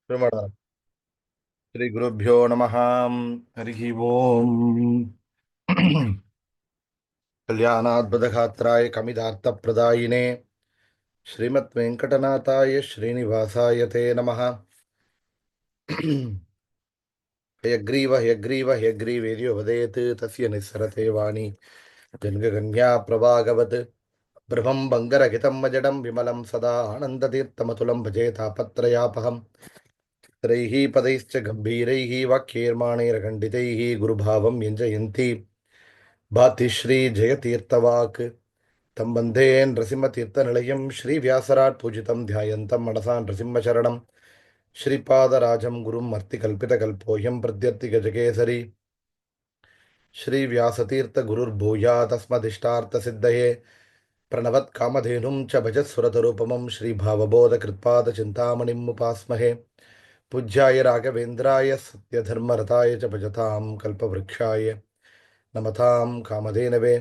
ಶುರು ಮಾಡೋಣ. ಶ್ರೀ ಗುರುಭ್ಯೋ ನಮಃ. ಹರಿ ಓಂ. ಕಲ್ಯಾಣಾದ್ಭುತಗಾತ್ರಾಯ ಕಮಿದಾರ್ಥಪ್ರದಾಯಿನೇ ಶ್ರೀಮದ್ ವೆಂಕಟನಾಥಾಯ ಶ್ರೀನಿವಾಸಾಯ ತೇ ನಮಃ. ಹಯಗ್ರೀವ ಹಯಗ್ರೀವ ಹಯಗ್ರೀವೇರ್ಯೋ ವದೇತ್ ತಸ್ಯ ನಿಸ್ಸರತೆ ವಾಣಿ ಜನ್ಗಗನ್ಯಾ ಪ್ರಭಾಗವತ್ ಬ್ರಹ್ಮಂ ಬಂಗರಹಿತಂ ಮಜಡಂ ವಿಮಲಂ ಸದಾ ಆನಂದತೀರ್ಥಮತುಲಂ ಭಜೆ ತಾಪತ್ರಯಾಪಹಂ ತ್ರೈಃ ಪದೈಶ್ಚ ಗಂಭೀರೈಃ ವಾಕ್ಯೈರ್ಮಾಣೈರ್ಖಂಡಿತೈಃ ಗುರುಭಾವಂ ವ್ಯಂಜಯಂತಿ ಭಾತಿ ಶ್ರೀ ಜಯತೀರ್ಥವಾಕ್ ತಂ ವಂದೇ ನೃಸಿಂಹತೀರ್ಥನಿಲಯಂ ಶ್ರೀ ವ್ಯಾಸರಾಟ್ ಪೂಜಿತಂ ಧ್ಯಾಯಂತಂ ಮನಸಾ ನೃಸಿಂಹಶರಣಂ ಶ್ರೀಪಾದರಾಜಂ ಗುರುಂ ಅರ್ತಿಕಲ್ಪಿತಕಲ್ಪೋऽಯಂ ಪ್ರದ್ಯರ್ತಿಗಜಕೇಸರಿ ಶ್ರೀ ವ್ಯಾಸತೀರ್ಥ ಗುರುರ್ಭೂಯಾತ್ ತಸ್ಮದಿಷ್ಟಾರ್ಥಸಿದ್ಧಯೇ ಪ್ರಣವತ್ ಕಾಮಧೇನುಂ ಚ ಭಜತ್ಸುರತರೂಪಮಂ ಶ್ರೀ ಭಾವಬೋಧಕೃತ್ಪಾದ ಚಿಂತಾಮಣಿಂ ಉಪಾಸ್ಮಹೇ. ಪೂಜ್ಯಾಯ ರಾಘವೇಂದ್ರಾಯ ಸತ್ಯಧರ್ಮರತಾಯ ಚ ಭಜತಾಂ ಕಲ್ಪವೃಕ್ಷಾಯ ನಮತಾಂ ಕಾಮಧೇನವೇ.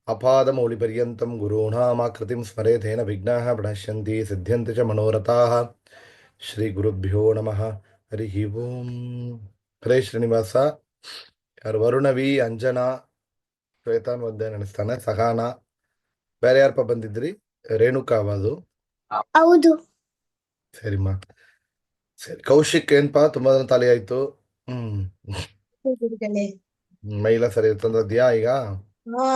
ಅಪಾದಮೌಳಿಪರ್ಯಂತಂ ಗುರುಣಾಮಾಕೃತಿಂ ಸ್ಮರೇತೇನ ವಿಘ್ನಾಃ ಪ್ರಣಶ್ಯಂತಿ ಸಿದ್ಧ್ಯಂತಿ ಚ ಮನೋರಥಾಃ. ಶ್ರೀ ಗುರುಭ್ಯೋ ನಮಃ. ಹರಿ ಓಂ. ಹರೇ ಶ್ರೀನಿವಾಸ. ಯಾರು ವರುಣವಿ, ಅಂಜನಾ, ಶ್ವೇತಾನ್ ಒಂದೇ ನೆನೆಸ್ತಾನೆ, ಸಹಾನ, ಬೇರೆ ಯಾರಪ್ಪ ಬಂದಿದ್ರಿ? ರೇಣುಕಾವಾದು. ಹೌದು. ಸರಿಮ್ಮ. ಸರಿ. ಕೌಶಿಕ್ ಏನ್ಪಾ ತುಂಬಾ ದಿನ ತಾಲಿ ಆಯ್ತು. ಗುರುಗಳೇ. ಮೈಲ ಸರಿ ತಂದದ್ಯಾ ಈಗ? ಹಾ,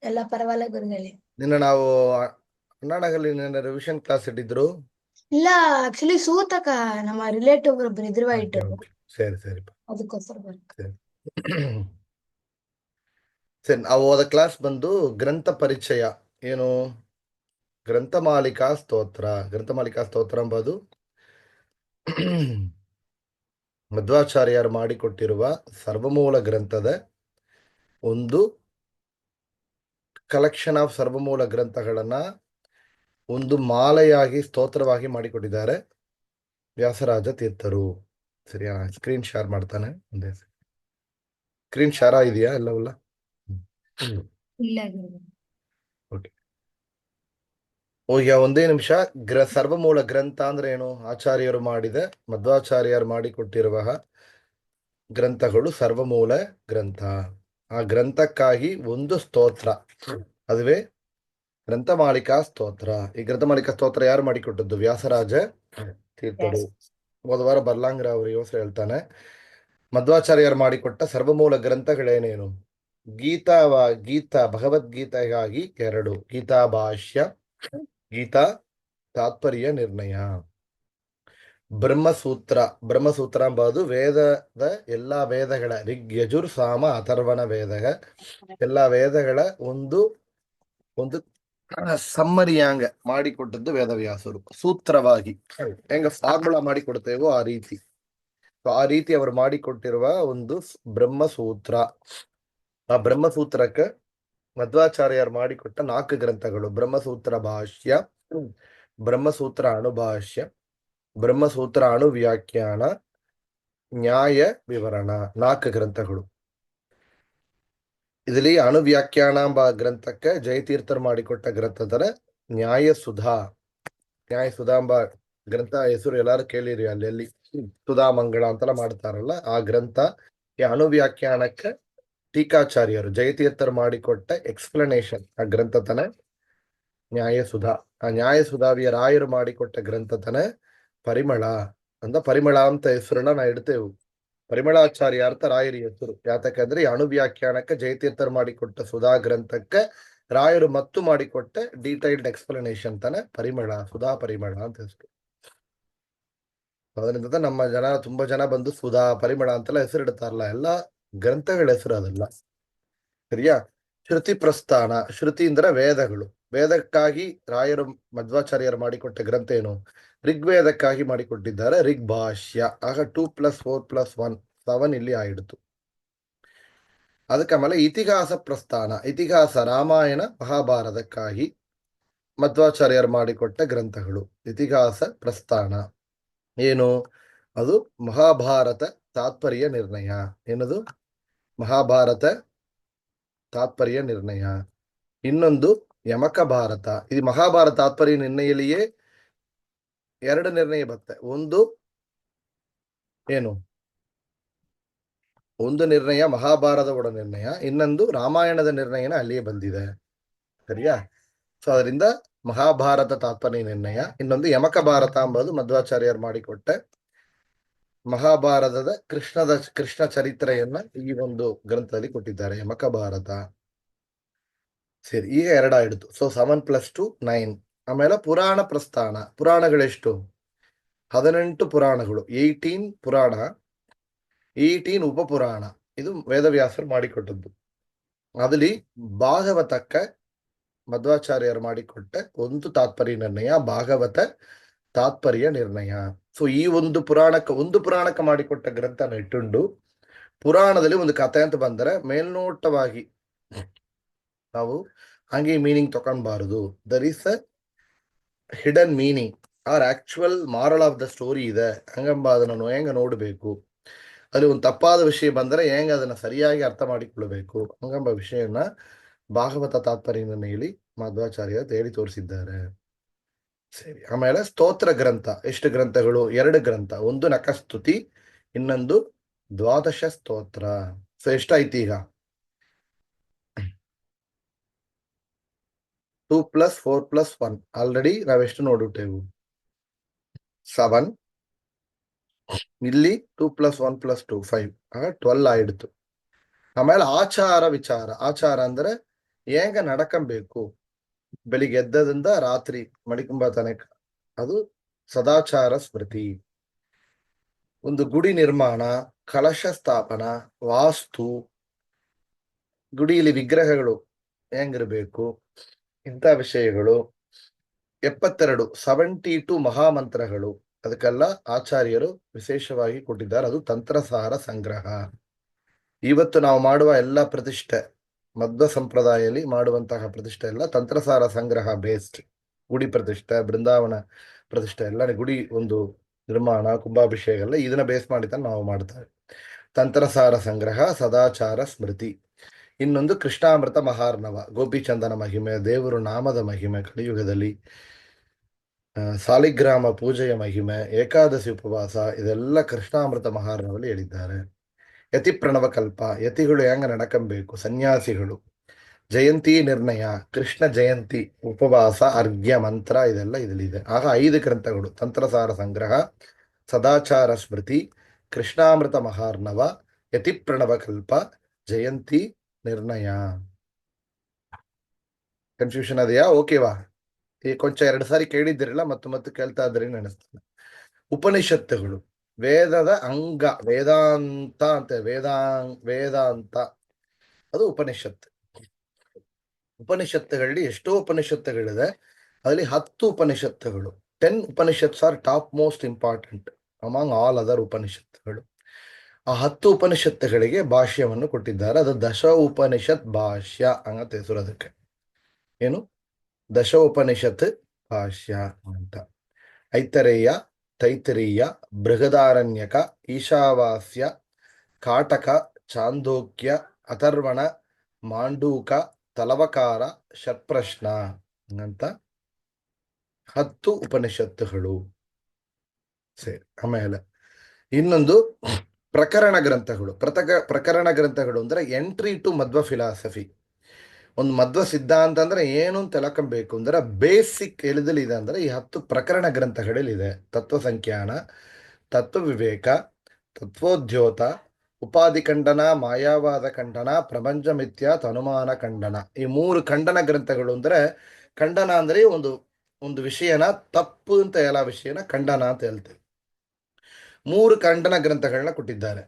ಎಲ್ಲ ಪರವಾಗಿಲ್ಲ ಗುರುಗಳೇ. ನಿನ್ನ ನಾವು ಕರ್ನಾಟಕದಲ್ಲಿ ರಿವಿಷನ್ ಕ್ಲಾಸ್ ಇಟ್ಟಿದ್ರು. ಇಲ್ಲ, ಆಕ್ಚುಲಿ ಸೂತಕ ನಮ್ಮ ರಿಲೇಟಿವ್ ಒಬ್ರು ಇದ್ರು Okay, ಇಟ್ಟು okay. ಸರಿ ಸರಿಪ್ಪ. ಅದಕ್ಕೋಸ್ಕರ ಬರ್ತಾರೆ. ಸರಿ. ಸರಿ, ನಾವು ಹೋದ ಕ್ಲಾಸ್ ಬಂದು ಗ್ರಂಥ ಪರಿಚಯ ಏನು? ಗ್ರಂಥಮಾಲಿಕಾ ಸ್ತೋತ್ರ. ಗ್ರಂಥಮಾಲಿಕಾ ಸ್ತೋತ್ರ ಎಂಬುದು ಮಧ್ವಾಚಾರ್ಯರು ಮಾಡಿಕೊಟ್ಟಿರುವ ಸರ್ವಮೂಲ ಗ್ರಂಥದ ಒಂದು ಕಲೆಕ್ಷನ್ ಆಫ್ ಸರ್ವಮೂಲ ಗ್ರಂಥಗಳನ್ನ ಒಂದು ಮಾಲೆಯಾಗಿ ಸ್ತೋತ್ರವಾಗಿ ಮಾಡಿಕೊಟ್ಟಿದ್ದಾರೆ ವ್ಯಾಸರಾಜ ತೀರ್ಥರು. ಸರಿಯಾ? ಸ್ಕ್ರೀನ್ ಶೇರ್ ಮಾಡ್ತಾನೆ. ಒಂದೇ ಸ್ಕ್ರೀನ್ ಶೇರ್ ಇದೆಯಾ ಎಲ್ಲವಲ್ಲ? ಇಲ್ಲ ಗುರುಗಳೇ. ಓಕೆ. ಈಗ ಒಂದೇ ನಿಮಿಷ. ಸರ್ವಮೂಲ ಗ್ರಂಥ ಅಂದ್ರೆ ಏನು? ಆಚಾರ್ಯರು ಮಾಡಿದ, ಮಧ್ವಾಚಾರ್ಯರು ಮಾಡಿಕೊಟ್ಟಿರುವ ಗ್ರಂಥಗಳು ಸರ್ವಮೂಲ ಗ್ರಂಥ. ಆ ಗ್ರಂಥಕ್ಕಾಗಿ ಒಂದು ಸ್ತೋತ್ರ, ಅದುವೇ ಗ್ರಂಥಮಾಲಿಕಾ ಸ್ತೋತ್ರ. ಈ ಗ್ರಂಥಮಾಲಿಕಾ ಸ್ತೋತ್ರ ಯಾರು ಮಾಡಿಕೊಟ್ಟದ್ದು? ವ್ಯಾಸರಾಜ ತೀರ್ಥರು. ಹೋದ ವಾರ ಬರ್ಲಾಂಗ್ರ ಅವರು ಯೋಸರ ಹೇಳ್ತಾನೆ, ಮಧ್ವಾಚಾರ್ಯರು ಮಾಡಿಕೊಟ್ಟ ಸರ್ವಮೂಲ ಗ್ರಂಥಗಳೇನೇನು? ಗೀತಾ ಭಗವದ್ಗೀತೆಗಾಗಿ 2, ಗೀತಾ ಭಾಷ್ಯ, ಗೀತಾ ತಾತ್ಪರ್ಯ ನಿರ್ಣಯ. ಬ್ರಹ್ಮಸೂತ್ರ ಎಂಬುದು ವೇದದ ಎಲ್ಲಾ ವೇದಗಳ ಋಗ್ ಯಜುರ್ ಸಾಮ ಅಥರ್ವಣ ವೇದ ಎಲ್ಲಾ ವೇದಗಳ ಒಂದು ಒಂದು ಸಮ್ಮರಿಯಾಂಗ ಮಾಡಿಕೊಟ್ಟದ್ದು ವೇದವ್ಯಾಸರು ಸೂತ್ರವಾಗಿ. ಹೆಂಗ ಫಾರ್ಮುಲಾ ಮಾಡಿಕೊಡ್ತೇವೋ ಆ ರೀತಿ. ಆ ರೀತಿ ಅವರು ಮಾಡಿಕೊಟ್ಟಿರುವ ಒಂದು ಬ್ರಹ್ಮಸೂತ್ರ. ಆ ಬ್ರಹ್ಮಸೂತ್ರಕ್ಕೆ ಮಧ್ವಾಚಾರ್ಯರು ಮಾಡಿಕೊಟ್ಟ 4 ಗ್ರಂಥಗಳು: ಬ್ರಹ್ಮಸೂತ್ರ ಭಾಷ್ಯ, ಬ್ರಹ್ಮಸೂತ್ರ ಅಣುಭಾಷ್ಯ, ಬ್ರಹ್ಮಸೂತ್ರ ಅಣುವ್ಯಾಖ್ಯಾನ, ನ್ಯಾಯ ವಿವರಣ. 4 ಗ್ರಂಥಗಳು. ಇದರಲ್ಲಿ ಅಣುವ್ಯಾಖ್ಯಾನ ಎಂಬ ಗ್ರಂಥಕ್ಕೆ ಜಯತೀರ್ಥರು ಮಾಡಿಕೊಟ್ಟ ಗ್ರಂಥದರ ನ್ಯಾಯಸುಧಾ ಎಂಬ ಗ್ರಂಥ ಹೆಸರು ಎಲ್ಲಾರು ಕೇಳಿರಿ. ಅಲ್ಲಿ ಸುಧಾಮಂಗಳ ಅಂತೆಲ್ಲ ಮಾಡ್ತಾರಲ್ಲ, ಆ ಗ್ರಂಥ. ಈ ಅಣುವ್ಯಾಖ್ಯಾನಕ್ಕೆ ಟೀಕಾಚಾರ್ಯರು ಜಯತೀರ್ಥರು ಮಾಡಿಕೊಟ್ಟ ಎಕ್ಸ್ಪ್ಲನೇಷನ್ ಆ ಗ್ರಂಥತನ ನ್ಯಾಯಸುಧಾ. ಆ ನ್ಯಾಯಸುಧಾವಿಯ ರಾಯರು ಮಾಡಿಕೊಟ್ಟ ಗ್ರಂಥತನ ಪರಿಮಳ ಪರಿಮಳ ಅಂತ ಹೆಸರನ್ನ ನಾ ಇಡ್ತೇವೆ. ಪರಿಮಳಾಚಾರ್ಯ ಅರ್ಥ ರಾಯರಿ ಹೆಸರು. ಯಾತಕ್ಕಂದ್ರೆ ಈ ಅಣುವ್ಯಾಖ್ಯಾನಕ್ಕೆ ಜಯತೀರ್ಥರು ಮಾಡಿಕೊಟ್ಟ ಸುಧಾ ಗ್ರಂಥಕ್ಕೆ ರಾಯರು ಮತ್ತು ಮಾಡಿಕೊಟ್ಟ ಡೀಟೈಲ್ಡ್ ಎಕ್ಸ್ಪ್ಲನೇಷನ್ ತನ ಪರಿಮಳ, ಸುಧಾ ಪರಿಮಳ ಅಂತ ಹೆಸರು. ಅದರಿಂದ ನಮ್ಮ ತುಂಬಾ ಜನ ಬಂದು ಸುಧಾ ಪರಿಮಳ ಅಂತೆಲ್ಲ ಹೆಸರಿಡ್ತಾರಲ್ಲ, ಎಲ್ಲ ಗ್ರಂಥಗಳ ಹೆಸರು ಅದಲ್ಲ. ಸರಿಯಾ? ಶ್ರುತಿ ಪ್ರಸ್ಥಾನ. ಶ್ರುತಿ ಅಂದ್ರೆ ವೇದಗಳು. ವೇದಕ್ಕಾಗಿ ರಾಯರು ಮಧ್ವಾಚಾರ್ಯರು ಮಾಡಿಕೊಟ್ಟ ಗ್ರಂಥ ಏನು? ಋಗ್ವೇದಕ್ಕಾಗಿ ಮಾಡಿಕೊಟ್ಟಿದ್ದಾರೆ ಋಗ್ ಭಾಷ್ಯ. ಆಗ 2 + 4 + 1 7 ಇಲ್ಲಿ ಆಯಿಡ್ತು. ಅದಕ್ಕೆ ಆಮೇಲೆ ಇತಿಹಾಸ ಪ್ರಸ್ಥಾನ. ಇತಿಹಾಸ ರಾಮಾಯಣ ಮಹಾಭಾರತಕ್ಕಾಗಿ ಮಧ್ವಾಚಾರ್ಯರು ಮಾಡಿಕೊಟ್ಟ ಗ್ರಂಥಗಳು. ಇತಿಹಾಸ ಪ್ರಸ್ಥಾನ ಏನು? ಅದು ಮಹಾಭಾರತ ತಾತ್ಪರ್ಯ ನಿರ್ಣಯ. ಏನದು? ಮಹಾಭಾರತ ತಾತ್ಪರ್ಯ ನಿರ್ಣಯ. ಇನ್ನೊಂದು ಯಮಕ ಭಾರತ. ಇದು ಮಹಾಭಾರತ ತಾತ್ಪರ್ಯ ನಿರ್ಣಯಲ್ಲಿಯೇ 2 ನಿರ್ಣಯ ಬರುತ್ತೆ. ಒಂದು ಏನು? ಒಂದು ನಿರ್ಣಯ ಮಹಾಭಾರತ ಒಳ ನಿರ್ಣಯ, ಇನ್ನೊಂದು ರಾಮಾಯಣದ ನಿರ್ಣಯನ ಅಲ್ಲಿಯೇ ಬಂದಿದೆ. ಸರಿಯಾ? ಸೊ ಅದರಿಂದ ಮಹಾಭಾರತ ತಾತ್ಪರ್ಯ ನಿರ್ಣಯ, ಇನ್ನೊಂದು ಯಮಕ ಭಾರತ ಎಂಬುದು ಮಧ್ವಾಚಾರ್ಯರು ಮಾಡಿಕೊಟ್ಟೆ ಮಹಾಭಾರತದ ಕೃಷ್ಣ ಚರಿತ್ರೆಯನ್ನ ಈ ಒಂದು ಗ್ರಂಥದಲ್ಲಿ ಕೊಟ್ಟಿದ್ದಾರೆ, ಯಮಕ ಭಾರತ. ಸರಿ, ಈಗ ಎರಡಾಯಿತು. ಸೊ 7+2 9. ಆಮೇಲೆ ಪುರಾಣ ಪ್ರಸ್ಥಾನ. ಪುರಾಣಗಳೆಷ್ಟು? 18 ಪುರಾಣಗಳು, 18 ಪುರಾಣ, 18 ಉಪಪುರಾಣ. ಇದು ವೇದವ್ಯಾಸರು ಮಾಡಿಕೊಟ್ಟದ್ದು. ಅದಲ್ಲಿ ಭಾಗವತಕ್ಕೆ ಮಧ್ವಾಚಾರ್ಯರು ಮಾಡಿಕೊಟ್ಟ ಒಂದು ತಾತ್ಪರ್ಯ ನಿರ್ಣಯ, ಭಾಗವತ ತಾತ್ಪರ್ಯ ನಿರ್ಣಯ. ಸೊ ಈ ಒಂದು ಪುರಾಣಕ್ಕೆ ಮಾಡಿಕೊಟ್ಟ ಗ್ರಂಥನ ಇಟ್ಟುಂಡು ಪುರಾಣದಲ್ಲಿ ಒಂದು ಕಥೆ ಅಂತ ಬಂದರೆ ಮೇಲ್ನೋಟವಾಗಿ ನಾವು ಹಂಗೆ ಮೀನಿಂಗ್ ತಕೊಂಡ್ಬಾರದು. There is a hidden meaning or actual moral of the story ಇದೆ. ಹಂಗಂಬ ಅದನ್ನು ಹೆಂಗ ನೋಡಬೇಕು, ಅಲ್ಲಿ ಒಂದು ತಪ್ಪಾದ ವಿಷಯ ಬಂದರೆ ಹೆಂಗ ಅದನ್ನ ಸರಿಯಾಗಿ ಅರ್ಥ ಮಾಡಿಕೊಳ್ಳಬೇಕು, ಹಂಗಂಬ ವಿಷಯನ ಭಾಗವತ ತಾತ್ಪರ್ಯನ ಹೇಳಿ ಮಧ್ವಾಚಾರ್ಯ ಹೇಳಿ ತೋರಿಸಿದ್ದಾರೆ. ಸರಿ, ಆಮೇಲೆ ಸ್ತೋತ್ರ ಗ್ರಂಥ. ಎಷ್ಟು ಗ್ರಂಥಗಳು? 2 ಗ್ರಂಥ, ಒಂದು ನಖಸ್ತುತಿ, ಇನ್ನೊಂದು ದ್ವಾದಶ ಸ್ತೋತ್ರ. ಸೊ ಎಷ್ಟಾಯ್ತು ಈಗ? 2+4+1. ಆಲ್ರೆಡಿ ನಾವೆಷ್ಟು ನೋಡ್ಬಿಟ್ಟೆವು? 7. ಇಲ್ಲಿ 2+1+2 5, ಆಗ 12 ಆಯಿಡ್ತು. ಆಮೇಲೆ ಆಚಾರ ವಿಚಾರ. ಆಚಾರ ಅಂದ್ರೆ ಹೇಗ ನಡ್ಕಬೇಕು, ಬೆಳಿಗ್ಗೆ ಎದ್ದದಿಂದ ರಾತ್ರಿ ಮಡಿಕಂಬ ತನಕ, ಅದು ಸದಾಚಾರ ಸ್ಮೃತಿ. ಒಂದು ಗುಡಿ ನಿರ್ಮಾಣ, ಕಲಶ ಸ್ಥಾಪನ, ವಾಸ್ತು, ಗುಡಿಯಲ್ಲಿ ವಿಗ್ರಹಗಳು ಹೆಂಗಿರ್ಬೇಕು, ಇಂಥ ವಿಷಯಗಳು. 72 ಮಹಾಮಂತ್ರಗಳು, ಅದಕ್ಕೆಲ್ಲ ಆಚಾರ್ಯರು ವಿಶೇಷವಾಗಿ ಕೊಟ್ಟಿದ್ದಾರೆ. ಅದು ತಂತ್ರಸಾರ ಸಂಗ್ರಹ. ಇವತ್ತು ನಾವು ಮಾಡುವ ಎಲ್ಲ ಪ್ರತಿಷ್ಠೆ, ಮಧ್ವ ಸಂಪ್ರದಾಯದಲ್ಲಿ ಮಾಡುವಂತಹ ಪ್ರತಿಷ್ಠೆ ಎಲ್ಲ ತಂತ್ರಸಾರ ಸಂಗ್ರಹ ಬೇಸ್ಡ್. ಗುಡಿ ಪ್ರತಿಷ್ಠೆ, ಬೃಂದಾವನ ಪ್ರತಿಷ್ಠೆ ಎಲ್ಲ, ಗುಡಿ ಒಂದು ನಿರ್ಮಾಣ, ಕುಂಭಾಭಿಷೇಕ ಎಲ್ಲ ಇದನ್ನ ಬೇಸ್ ಮಾಡಿ ನಾವು ಮಾಡ್ತಾರೆ. ತಂತ್ರಸಾರ ಸಂಗ್ರಹ, ಸದಾಚಾರ ಸ್ಮೃತಿ. ಇನ್ನೊಂದು ಕೃಷ್ಣಾಮೃತ ಮಹಾರ್ಣವ, ಗೋಪಿಚಂದನ ಮಹಿಮೆ, ದೇವರು ನಾಮದ ಮಹಿಮೆ ಕಲಿಯುಗದಲ್ಲಿ, ಸಾಲಿಗ್ರಾಮ ಪೂಜೆಯ ಮಹಿಮೆ, ಏಕಾದಶಿ ಉಪವಾಸ, ಇದೆಲ್ಲ ಕೃಷ್ಣಾಮೃತ ಮಹಾರ್ಣವಲ್ಲಿ ಹೇಳಿದ್ದಾರೆ. ಯತಿ ಪ್ರಣವ ಕಲ್ಪ, ಯತಿಗಳು ಹೆಂಗ ನಡ್ಕಬೇಕು, ಸನ್ಯಾಸಿಗಳು, ಜಯಂತಿ ನಿರ್ಣಯ, ಕೃಷ್ಣ ಜಯಂತಿ, ಉಪವಾಸ, ಅರ್ಘ್ಯ ಮಂತ್ರ, ಇದೆಲ್ಲ ಇದರಲ್ಲಿದೆ. ಆಗ 5 ಗ್ರಂಥಗಳು: ತಂತ್ರಸಾರ ಸಂಗ್ರಹ, ಸದಾಚಾರ ಸ್ಮೃತಿ, ಕೃಷ್ಣಾಮೃತ ಮಹಾರ್ಣವ, ಯತಿ ಪ್ರಣವ ಕಲ್ಪ, ಜಯಂತಿ ನಿರ್ಣಯ. ಕನ್ಫ್ಯೂಷನ್ ಅದೆಯಾ? ಓಕೆವಾ? ಈ ಕೊಂಚ 2 ಸಾರಿ ಕೇಳಿದ್ದಿರಲ್ಲ, ಮತ್ತೆ ಕೇಳ್ತಾ ಇದ್ರಿ ನೆನೆಸ್ತಾನೆ. ಉಪನಿಷತ್ತುಗಳು, ವೇದದ ಅಂಗ, ವೇದಾಂತ ಅಂತ, ವೇದಾಂತ ಅದು ಉಪನಿಷತ್ತು. ಉಪನಿಷತ್ತುಗಳಲ್ಲಿ ಎಷ್ಟೋ ಉಪನಿಷತ್ತುಗಳಿದೆ, ಅದರಲ್ಲಿ 10 ಉಪನಿಷತ್ತುಗಳು, 10 Upanishads are top most important among all other ಉಪನಿಷತ್ತುಗಳು. ಆ 10 ಉಪನಿಷತ್ತುಗಳಿಗೆ ಭಾಷ್ಯವನ್ನು ಕೊಟ್ಟಿದ್ದಾರೆ. ಅದು ದಶ ಉಪನಿಷತ್ ಭಾಷ್ಯ ಅಂತ ಹೆಸರು ಅದಕ್ಕೆ. ಏನು? ದಶ ಉಪನಿಷತ್ ಭಾಷ್ಯ ಅಂತ. ಐತರೇಯ, ತೈತರೀಯ, ಬೃಹದಾರಣ್ಯಕ, ಈಶಾವಾಸ್ಯ, ಕಾಟಕ, ಚಾಂದೋಕ್ಯ, ಅಥರ್ವಣ, ಮಾಂಡೂಕ, ತಲವಕಾರ, ಷಟ್ಪ್ರಶ್ನ ಅಂತ 10 ಉಪನಿಷತ್ತುಗಳು. ಸರಿ, ಆಮೇಲೆ ಇನ್ನೊಂದು ಪ್ರಕರಣ ಗ್ರಂಥಗಳು. ಪ್ರಕರಣ ಗ್ರಂಥಗಳು ಅಂದ್ರೆ ಎಂಟ್ರಿ ಟು ಮಧ್ವ ಫಿಲಾಸಫಿ. ಒಂದು ಮಧ್ವ ಸಿದ್ಧಾಂತ ಅಂದ್ರೆ ಏನು ಅಂತ ತಿಳ್ಕೊಬೇಕು ಅಂದ್ರೆ ಬೇಸಿಕ್ ಎಳಿದಲ್ಲಿ ಇದೆ ಅಂದ್ರೆ ಈ 10 ಪ್ರಕರಣ ಗ್ರಂಥಗಳಲ್ಲಿದೆ. ತತ್ವ ಸಂಖ್ಯಾನ, ತತ್ವ ವಿವೇಕ, ತತ್ವೋದ್ಯೋತ, ಉಪಾಧಿ ಖಂಡನ, ಮಾಯಾವಾದ ಖಂಡನ, ಪ್ರಪಂಚ ಮಿಥ್ಯ, ತನುಮಾನ ಖಂಡನ. ಈ 3 ಖಂಡನ ಗ್ರಂಥಗಳು ಅಂದ್ರೆ, ಖಂಡನ ಅಂದ್ರೆ ಒಂದು ವಿಷಯನ ತಪ್ಪು ಅಂತ ಎಲ್ಲ ವಿಷಯನ ಖಂಡನ ಅಂತ ಹೇಳ್ತೇವೆ. 3 ಖಂಡನ ಗ್ರಂಥಗಳನ್ನ ಕೊಟ್ಟಿದ್ದಾರೆ.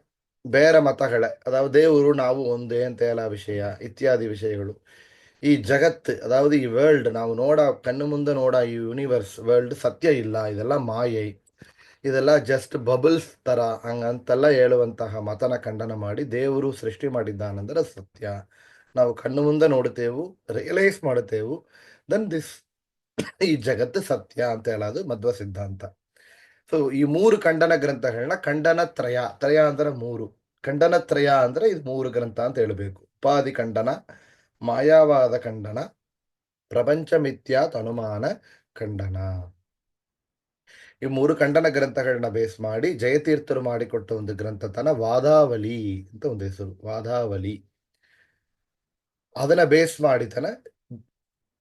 ಬೇರೆ ಮತಗಳೇ, ಅದಾவது ದೇವರು ನಾವು ಒಂದೇ ಅಂತ ಎಲ್ಲ ವಿಷಯ ಇತ್ಯಾದಿ ವಿಷಯಗಳು. ಈ ಜಗತ್ತು, ಅದಾவது ಈ ವರ್ಲ್ಡ್, ನಾವು ಕಣ್ಣು ಮುಂದೆ ನೋಡ ಈ ಯೂನಿವರ್ಸ್ ವರ್ಲ್ಡ್ ಸತ್ಯ ಇಲ್ಲ, ಇದೆಲ್ಲ ಮಾಯೆ, ಇದೆಲ್ಲ ಜಸ್ಟ್ ಬಬಲ್ಸ್ ತರ ಹಂಗಂತೆಲ್ಲ ಹೇಳುವಂತಹ ಮತನ ಖಂಡನ ಮಾಡಿ, ದೇವರು ಸೃಷ್ಟಿ ಮಾಡಿದ್ದಾನಂದ್ರೆ ಸತ್ಯ, ನಾವು ಕಣ್ಣು ಮುಂದೆ ನೋಡುತ್ತೇವು, ರಿಯಲೈಸ್ ಮಾಡುತ್ತೇವು, ದೆನ್ ಈ ಜಗತ್ತು ಸತ್ಯ ಅಂತ ಹೇಳೋದು ಮಧ್ವ ಸಿದ್ಧಾಂತ. ಸೊ ಈ 3 ಖಂಡನ ಗ್ರಂಥಗಳನ್ನ ಖಂಡನ ತ್ರಯ ಅಂದ್ರೆ 3, ಖಂಡನ ತ್ರಯ ಅಂದ್ರೆ ಇದು 3 ಗ್ರಂಥ ಅಂತ ಹೇಳಬೇಕು. ಉಪಾಧಿ ಖಂಡನ, ಮಾಯಾವಾದ ಖಂಡನ, ಪ್ರಪಂಚ ಮಿಥ್ಯಾ ತನುಮಾನ ಖಂಡನ. ಈ 3 ಖಂಡನ ಗ್ರಂಥಗಳನ್ನ ಬೇಸ್ ಮಾಡಿ ಜಯತೀರ್ಥರು ಮಾಡಿಕೊಟ್ಟ ಒಂದು ಗ್ರಂಥತನ ವಾದಾವಲಿ ಅಂತ ಒಂದು ಹೆಸರು, ವಾದಾವಲಿ. ಅದನ್ನ ಬೇಸ್ ಮಾಡಿ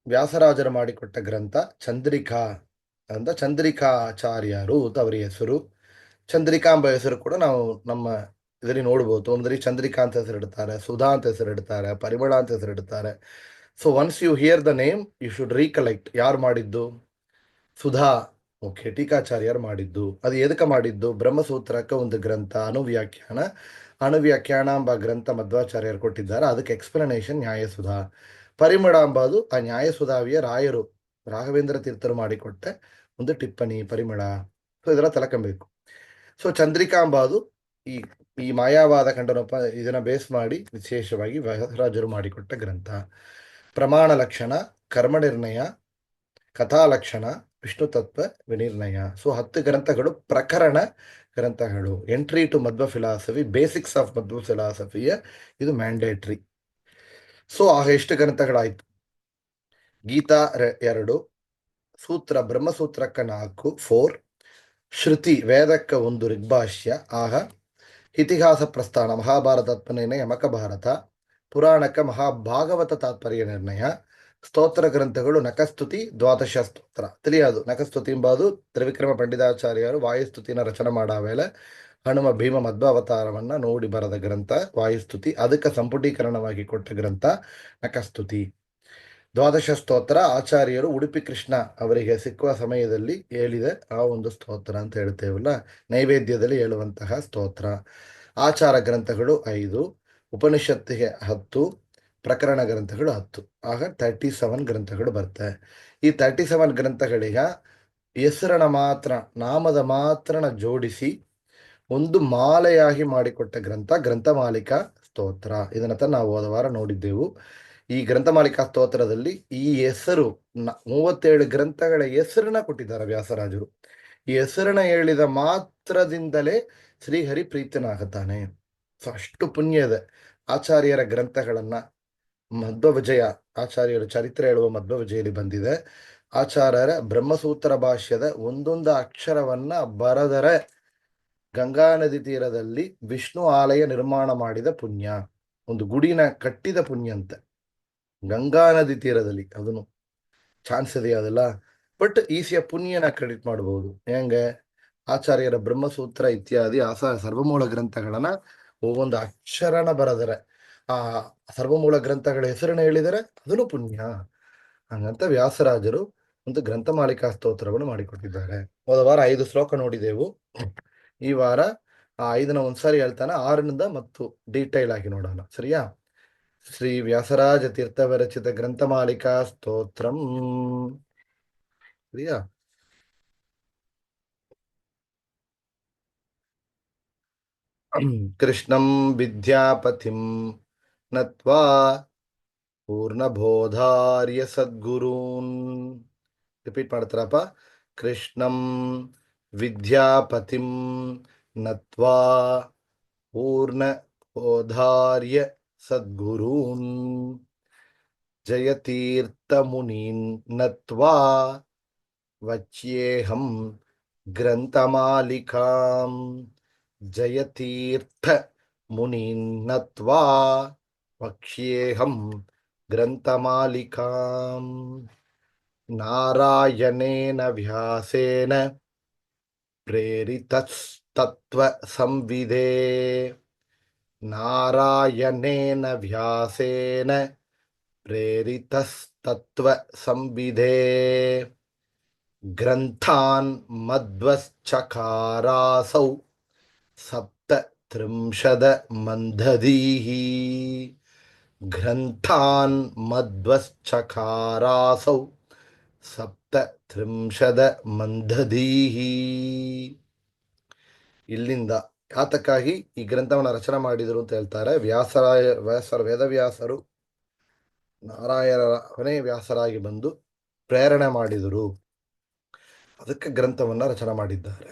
ವ್ಯಾಸರಾಜರು ಮಾಡಿಕೊಟ್ಟ ಗ್ರಂಥ ಚಂದ್ರಿಕಾ ಅಂತ, ಚಂದ್ರಿಕಾಚಾರ್ಯರು ಅಂತ ಅವರ ಹೆಸರು. ಚಂದ್ರಿಕಾ ಎಂಬ ಹೆಸರು ಕೂಡ ನಾವು ನಮ್ಮ ಇದರಲ್ಲಿ ನೋಡ್ಬೋದು. ಒಂದ್ರಿ ಚಂದ್ರಿಕಾ ಅಂತ ಹೆಸರಿಡ್ತಾರೆ, ಸುಧಾ ಅಂತ ಹೆಸರಿಡ್ತಾರೆ, ಪರಿಮಳ ಅಂತ ಹೆಸರಿಡ್ತಾರೆ. So once you hear the name you should recollect ಯಾರು ಮಾಡಿದ್ದು. ಸುಧಾ, ಓಕೆ, ಟೀಕಾಚಾರ್ಯರು ಮಾಡಿದ್ದು. ಅದು ಎದಕ್ಕೆ ಮಾಡಿದ್ದು? ಬ್ರಹ್ಮಸೂತ್ರಕ್ಕೆ ಒಂದು ಗ್ರಂಥ ಅನುವ್ಯಾಖ್ಯಾನ, ಅನುವ್ಯಾಖ್ಯಾನ ಎಂಬ ಗ್ರಂಥ ಮಧ್ವಾಚಾರ್ಯರು ಕೊಟ್ಟಿದ್ದಾರೆ, ಅದಕ್ಕೆ ಎಕ್ಸ್ಪ್ಲನೇಷನ್ ನ್ಯಾಯಸುಧಾ. ಪರಿಮಳ ಎಂಬುದು ಆ ನ್ಯಾಯಸುಧಾವಿಯ ರಾಯರು ರಾಘವೇಂದ್ರ ತೀರ್ಥರು ಮಾಡಿಕೊಟ್ಟೆ ಒಂದು ಟಿಪ್ಪಣಿ ಪರಿಮಳ. ಸೊ ಇದರ ತಲಕಂಬೇಕು. ಸೊ ಚಂದ್ರಿಕಾ ಎಂಬುದು ಈ ಈ ಮಾಯಾವಾದ ಖಂಡನೋಪ ಇದನ್ನ ಬೇಸ್ ಮಾಡಿ ವಿಶೇಷವಾಗಿ ವ್ಯಾಸರಾಜರು ಮಾಡಿಕೊಟ್ಟ ಗ್ರಂಥ. ಪ್ರಮಾಣ ಲಕ್ಷಣ, ಕರ್ಮ ನಿರ್ಣಯ, ಕಥಾಲಕ್ಷಣ, ವಿಷ್ಣು ತತ್ವ ವಿನಿರ್ಣಯ. ಸೊ 10 ಗ್ರಂಥಗಳು ಪ್ರಕರಣ ಗ್ರಂಥಗಳು. Entry to Madhva philosophy, basics of Madhva ಫಿಲಾಸಫಿಯ ಇದು ಮ್ಯಾಂಡೇಟ್ರಿ. ಸೊ ಎಷ್ಟು ಗ್ರಂಥಗಳಾಯ್ತು? ಗೀತಾ 2, ಸೂತ್ರ ಬ್ರಹ್ಮಸೂತ್ರಕ್ಕ 4, 4, ಶ್ರುತಿ ವೇದಕ್ಕ 1 ಋಗ್ಭಾಷ್ಯ, ಆಗ ಇತಿಹಾಸ ಪ್ರಸ್ಥಾನ ಮಹಾಭಾರತ ತಾತ್ಪರ್ಯ ಯಮಕ ಭಾರತ, ಪುರಾಣಕ ಮಹಾಭಾಗವತ ತಾತ್ಪರ್ಯ ನಿರ್ಣಯ, ಸ್ತೋತ್ರ ಗ್ರಂಥಗಳು ನಖಸ್ತುತಿ, ದ್ವಾದಶ ಸ್ತೋತ್ರ. ತಿಳಿಯೋದು ನಖಸ್ತುತಿ ಎಂಬುದು ತ್ರಿವಿಕ್ರಮ ಪಂಡಿತಾಚಾರ್ಯರು ವಾಯುಸ್ತುತಿನ ರಚನೆ ಮಾಡಾವೇಲೆ ಹನುಮ ಭೀಮ ಮಧ್ವ ಅವತಾರವನ್ನ ನೋಡಿ ಬರೆದ ಗ್ರಂಥ ವಾಯುಸ್ತುತಿ. ಅದಕ್ಕೆ ಸಂಪುಟೀಕರಣವಾಗಿ ಕೊಟ್ಟ ಗ್ರಂಥ ನಖಸ್ತುತಿ. ದ್ವಾದಶ ಸ್ತೋತ್ರ ಆಚಾರ್ಯರು ಉಡುಪಿ ಕೃಷ್ಣ ಅವರಿಗೆ ಸಿಕ್ಕುವ ಸಮಯದಲ್ಲಿ ಹೇಳಿದ ಆ ಒಂದು ಸ್ತೋತ್ರ ಅಂತ ಹೇಳ್ತೇವಲ್ಲ, ನೈವೇದ್ಯದಲ್ಲಿ ಹೇಳುವಂತಹ ಸ್ತೋತ್ರ. ಆಚಾರ ಗ್ರಂಥಗಳು 5, ಉಪನಿಷತ್ತಿಗೆ 10, ಪ್ರಕರಣ ಗ್ರಂಥಗಳು 10, ಆಗ 37 ಗ್ರಂಥಗಳು ಬರ್ತವೆ. ಈ 37 ಗ್ರಂಥಗಳಿಗೆ ಹೆಸರನ್ನ ಮಾತ್ರ, ನಾಮದ ಮಾತ್ರನ ಜೋಡಿಸಿ ಒಂದು ಮಾಲೆಯಾಗಿ ಮಾಡಿಕೊಟ್ಟ ಗ್ರಂಥ ಗ್ರಂಥಮಾಲಿಕಾ ಸ್ತೋತ್ರ. ಇದನ್ನ ನಾವು ಹೋದ ವಾರ ನೋಡಿದ್ದೆವು. ಈ ಗ್ರಂಥಮಾಲಿಕಾ ಸ್ತೋತ್ರದಲ್ಲಿ ಈ ಹೆಸರು 37 ಗ್ರಂಥಗಳ ಹೆಸರನ್ನ ಕೊಟ್ಟಿದ್ದಾರೆ ವ್ಯಾಸರಾಜರು. ಈ ಹೆಸರನ್ನ ಹೇಳಿದ ಮಾತ್ರದಿಂದಲೇ ಶ್ರೀಹರಿ ಪ್ರೀತನಾಗುತ್ತಾನೆ. ಸೊ ಅಷ್ಟು ಪುಣ್ಯ ಇದೆ. ಆಚಾರ್ಯರ ಗ್ರಂಥಗಳನ್ನ ಮಧ್ವ ವಿಜಯ ಆಚಾರ್ಯರ ಚರಿತ್ರೆ ಹೇಳುವ ಮಧ್ವ ವಿಜಯಲ್ಲಿ ಬಂದಿದೆ. ಆಚಾರ್ಯರ ಬ್ರಹ್ಮಸೂತ್ರ ಭಾಷ್ಯದ ಒಂದೊಂದು ಅಕ್ಷರವನ್ನ ಬರೆದರೆ ಗಂಗಾ ನದಿ ತೀರದಲ್ಲಿ ವಿಷ್ಣು ಆಲಯ ನಿರ್ಮಾಣ ಮಾಡಿದ ಪುಣ್ಯ, ಒಂದು ಗುಡಿನ ಕಟ್ಟಿದ ಪುಣ್ಯ ಅಂತೆ ಗಂಗಾ ನದಿ ತೀರದಲ್ಲಿ. ಅದನ್ನು ಚಾನ್ಸ್ ಇದೆಯಾ ಅದೆಲ್ಲ? ಬಟ್ ಈಸಿಯ ಪುಣ್ಯನ ಕ್ರೆಡಿಟ್ ಮಾಡಬಹುದು. ಹೆಂಗೆ? ಆಚಾರ್ಯರ ಬ್ರಹ್ಮಸೂತ್ರ ಇತ್ಯಾದಿ ಸರ್ವಮೂಲ ಗ್ರಂಥಗಳನ್ನ ಒಂದು ಅಕ್ಷರನ ಬರೆದರೆ, ಆ ಸರ್ವಮೂಲ ಗ್ರಂಥಗಳ ಹೆಸರನ್ನ ಹೇಳಿದರೆ ಅದನ್ನು ಪುಣ್ಯ. ಹಂಗಂತ ವ್ಯಾಸರಾಜರು ಒಂದು ಗ್ರಂಥಮಾಲಿಕಾ ಸ್ತೋತ್ರವನ್ನು ಮಾಡಿಕೊಟ್ಟಿದ್ದಾರೆ. ಹೋದ ವಾರ 5 ಶ್ಲೋಕ ನೋಡಿದೆವು. ಈ ವಾರ ಆ 5ನ ಒಂದ್ಸಾರಿ ಹೇಳ್ತಾನೆ, 6ನಿಂದ ಮತ್ತು ಡೀಟೈಲ್ ಆಗಿ ನೋಡೋಣ. ಸರಿಯಾ? ಶ್ರೀ ವ್ಯಾಸರಾಜ ತೀರ್ಥ ವಿರಚಿತ ಗ್ರಂಥಮಾಲಿಕಾ ಸ್ತೋತ್ರಂ. ಸರಿಯಾ? ಕೃಷ್ಣಂ ವಿದ್ಯಾಪತಿಂ ನತ್ವಾ ಪೂರ್ಣಬೋಧಾರ್ಯ ಸದ್ಗುರೂನ್. ರಿಪೀಟ್ ಮಾಡ್ತಾರಪ್ಪ. ಕೃಷ್ಣಂ ವಿದ್ಯಾಪತಿಂ ನತ್ವಾ ಪೂರ್ಣಬೋಧಾರ್ಯ ಸದ್ಗುರೂನ್ ಜಯತೀರ್ಥಮುನೀನ್ ನತ್ವಾ ವಚ್ಯೇಹಂ ಗ್ರಂಥಮಾಲಿಕಾಂ. ಜಯತೀರ್ಥ ಮುನೀನ್ ನತ್ವಾ ವಕ್ಷ್ಯೇಹಂ ಗ್ರಂಥಮಾಲಿಕಾಂ. ನಾರಾಯಣೇನ ವ್ಯಾಸೇನ ಪ್ರೇರಿತಸ್ತತ್ವ ಸಂವಿದೇ. ನಾರಾಯಣೇನ ವ್ಯಾಸೇನ ಪ್ರೇರಿತಸ್ತತ್ವ ಸಂವಿದೇ. ಗ್ರಂಥಾನ್ ಮಧ್ವಶ್ಚಕಾರಾಸೌ ಸಪ್ತತ್ರಿಂಶದ ಮಂದಧೀಃ. ಗ್ರಂಥಾನ್ ಮಧ್ವಶ್ಚಕಾರಾಸೌ ಸಪ್ತತ್ರಿಂಶದ ಮಂದಧೀಃ. ಇಲ್ಲಿಂದ ಯಾತಕ್ಕಾಗಿ ಈ ಗ್ರಂಥವನ್ನು ರಚನೆ ಮಾಡಿದರು ಅಂತ ಹೇಳ್ತಾರೆ. ವೇದವ್ಯಾಸರು ನಾರಾಯಣರ ಕೊನೆ ವ್ಯಾಸರಾಗಿ ಬಂದು ಪ್ರೇರಣೆ ಮಾಡಿದರು, ಅದಕ್ಕೆ ಗ್ರಂಥವನ್ನ ರಚನೆ ಮಾಡಿದ್ದಾರೆ.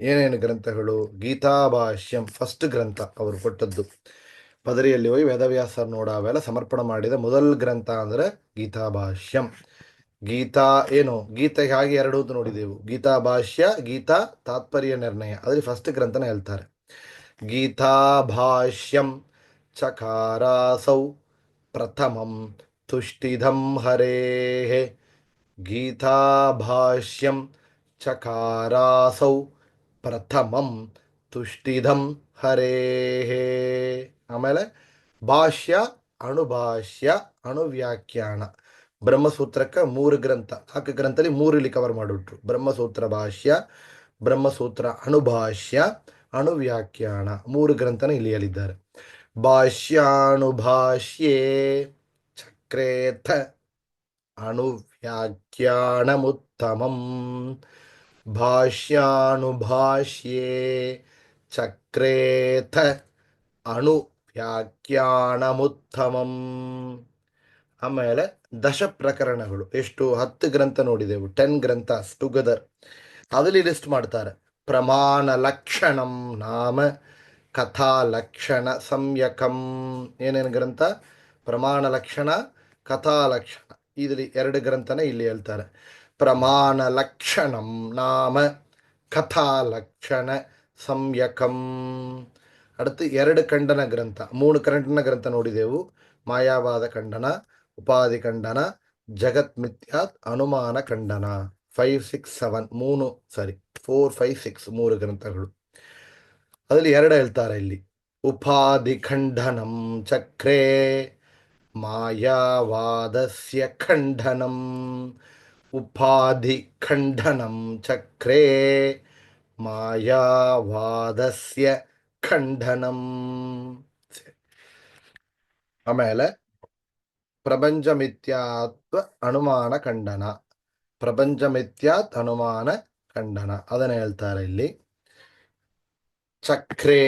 ಏನೇನು ಗ್ರಂಥಗಳು? ಗೀತಾಭಾಷ್ಯಂ ಫಸ್ಟ್ ಗ್ರಂಥ ಅವರು ಕೊಟ್ಟದ್ದು. ಬದರಿಯಲ್ಲಿ ಹೋಗಿ ವೇದವ್ಯಾಸರು ನೋಡಾವೆಲ್ಲ ಸಮರ್ಪಣೆ ಮಾಡಿದ ಮೊದಲ ಗ್ರಂಥ ಅಂದ್ರೆ ಗೀತಾಭಾಷ್ಯಂ. ಗೀತಾ ಏನು ಗೀತೆ ಹಾಗೆ ಎರಡು ಅಂತ ನೋಡಿದೆವು. ಗೀತಾ ಭಾಷ್ಯ, ಗೀತಾ ತಾತ್ಪರ್ಯ ನಿರ್ಣಯ, ಅದ್ರಲ್ಲಿ ಫಸ್ಟ್ ಗ್ರಂಥನ ಹೇಳ್ತಾರೆ. ಗೀತಾ ಭಾಷ್ಯಂ ಚಕಾರಾಸೌ ಪ್ರಥಮಂ ತುಷ್ಟಿಧಂ ಹರೇಃ. ಗೀತಾ ಭಾಷ್ಯಂ ಚಕಾರಾಸೌ ಪ್ರಥಮಂ ತುಷ್ಟಿಧಂ ಹರೇಃ. ಆಮೇಲೆ ಭಾಷ್ಯ, ಅಣುಭಾಷ್ಯ, ಅಣುವ್ಯಾಖ್ಯಾನ. ಬ್ರಹ್ಮಸೂತ್ರಕ್ಕೆ 3 ಗ್ರಂಥ, 4 ಗ್ರಂಥದಲ್ಲಿ 3 ಇಲ್ಲಿ ಕವರ್ ಮಾಡಿಬಿಟ್ರು. ಬ್ರಹ್ಮಸೂತ್ರ ಭಾಷ್ಯ, ಬ್ರಹ್ಮಸೂತ್ರ ಅಣುಭಾಷ್ಯ, ಅಣುವ್ಯಾಖ್ಯಾನ, 3 ಗ್ರಂಥನ ಇಲ್ಲಿ ಹೇಳಿದ್ದಾರೆ. ಭಾಷ್ಯಾಣುಭಾಷ್ಯೇ ಚಕ್ರೇಥ ಅಣುವ್ಯಾಖ್ಯಾನಮುತ್ತಮಂ. ಭಾಷ್ಯಾಣುಭಾಷ್ಯೇ ಚಕ್ರೇಥ ಅಣುವ್ಯಾಖ್ಯಾನಮುತ್ತಮಂ. ಆಮೇಲೆ ದಶ ಪ್ರಕರಣಗಳು ಎಷ್ಟು 10 ಗ್ರಂಥ ನೋಡಿದೆವು. 10 ಗ್ರಂಥ ಟುಗೆದರ್. ಅದರಲ್ಲಿ ಲಿಸ್ಟ್ ಮಾಡ್ತಾರೆ. ಪ್ರಮಾಣ ಲಕ್ಷಣಂ ನಾಮ ಕಥಾ ಲಕ್ಷಣ ಸಂಯಕಂ. ಏನೇನು ಗ್ರಂಥ? ಪ್ರಮಾಣ ಲಕ್ಷಣ, ಕಥಾ ಲಕ್ಷಣ. ಇದರಲ್ಲಿ 2 ಗ್ರಂಥನ ಇಲ್ಲಿ ಹೇಳ್ತಾರೆ. ಪ್ರಮಾಣ ಲಕ್ಷಣಂ ನಾಮ ಕಥಾ ಲಕ್ಷಣ ಸಂಯಕಂ. அடுத்து 2 ಖಂಡನ ಗ್ರಂಥ, 3 ಖಂಡನ ಗ್ರಂಥ ನೋಡಿದೆವು. ಮಾಯಾವಾದ ಖಂಡನ, ಉಪಾಧಿ ಖಂಡನ, ಜಗತ್ ಮಿಥ್ಯಾತ್ ಅನುಮಾನ ಖಂಡನ. 5, 6, 7 3 ಸಾರಿ 4, 5, 6 3 ಗ್ರಂಥಗಳು. ಅದರಲ್ಲಿ 2 ಹೇಳ್ತಾರೆ ಇಲ್ಲಿ. ಉಪಾಧಿ ಖಂಡನಂ ಚಕ್ರೇ ಮಾಯಾವಾದಸ್ಯ ಖಂಡನಂ. ಉಪಾಧಿ ಖಂಡನಂ ಚಕ್ರೇ ಮಾಯಾವಾದಸ್ಯ ಖಂಡನಂ. ಆಮೇಲೆ ಪ್ರಪಂಚ ಮಿಥ್ಯಾತ್ವ ಅನುಮಾನ ಖಂಡನ. ಪ್ರಪಂಚ ಮಿಥ್ಯಾತ್ ಅನುಮಾನ ಖಂಡನ ಅದನ್ನ ಹೇಳ್ತಾರೆ ಇಲ್ಲಿ. ಚಕ್ರೇ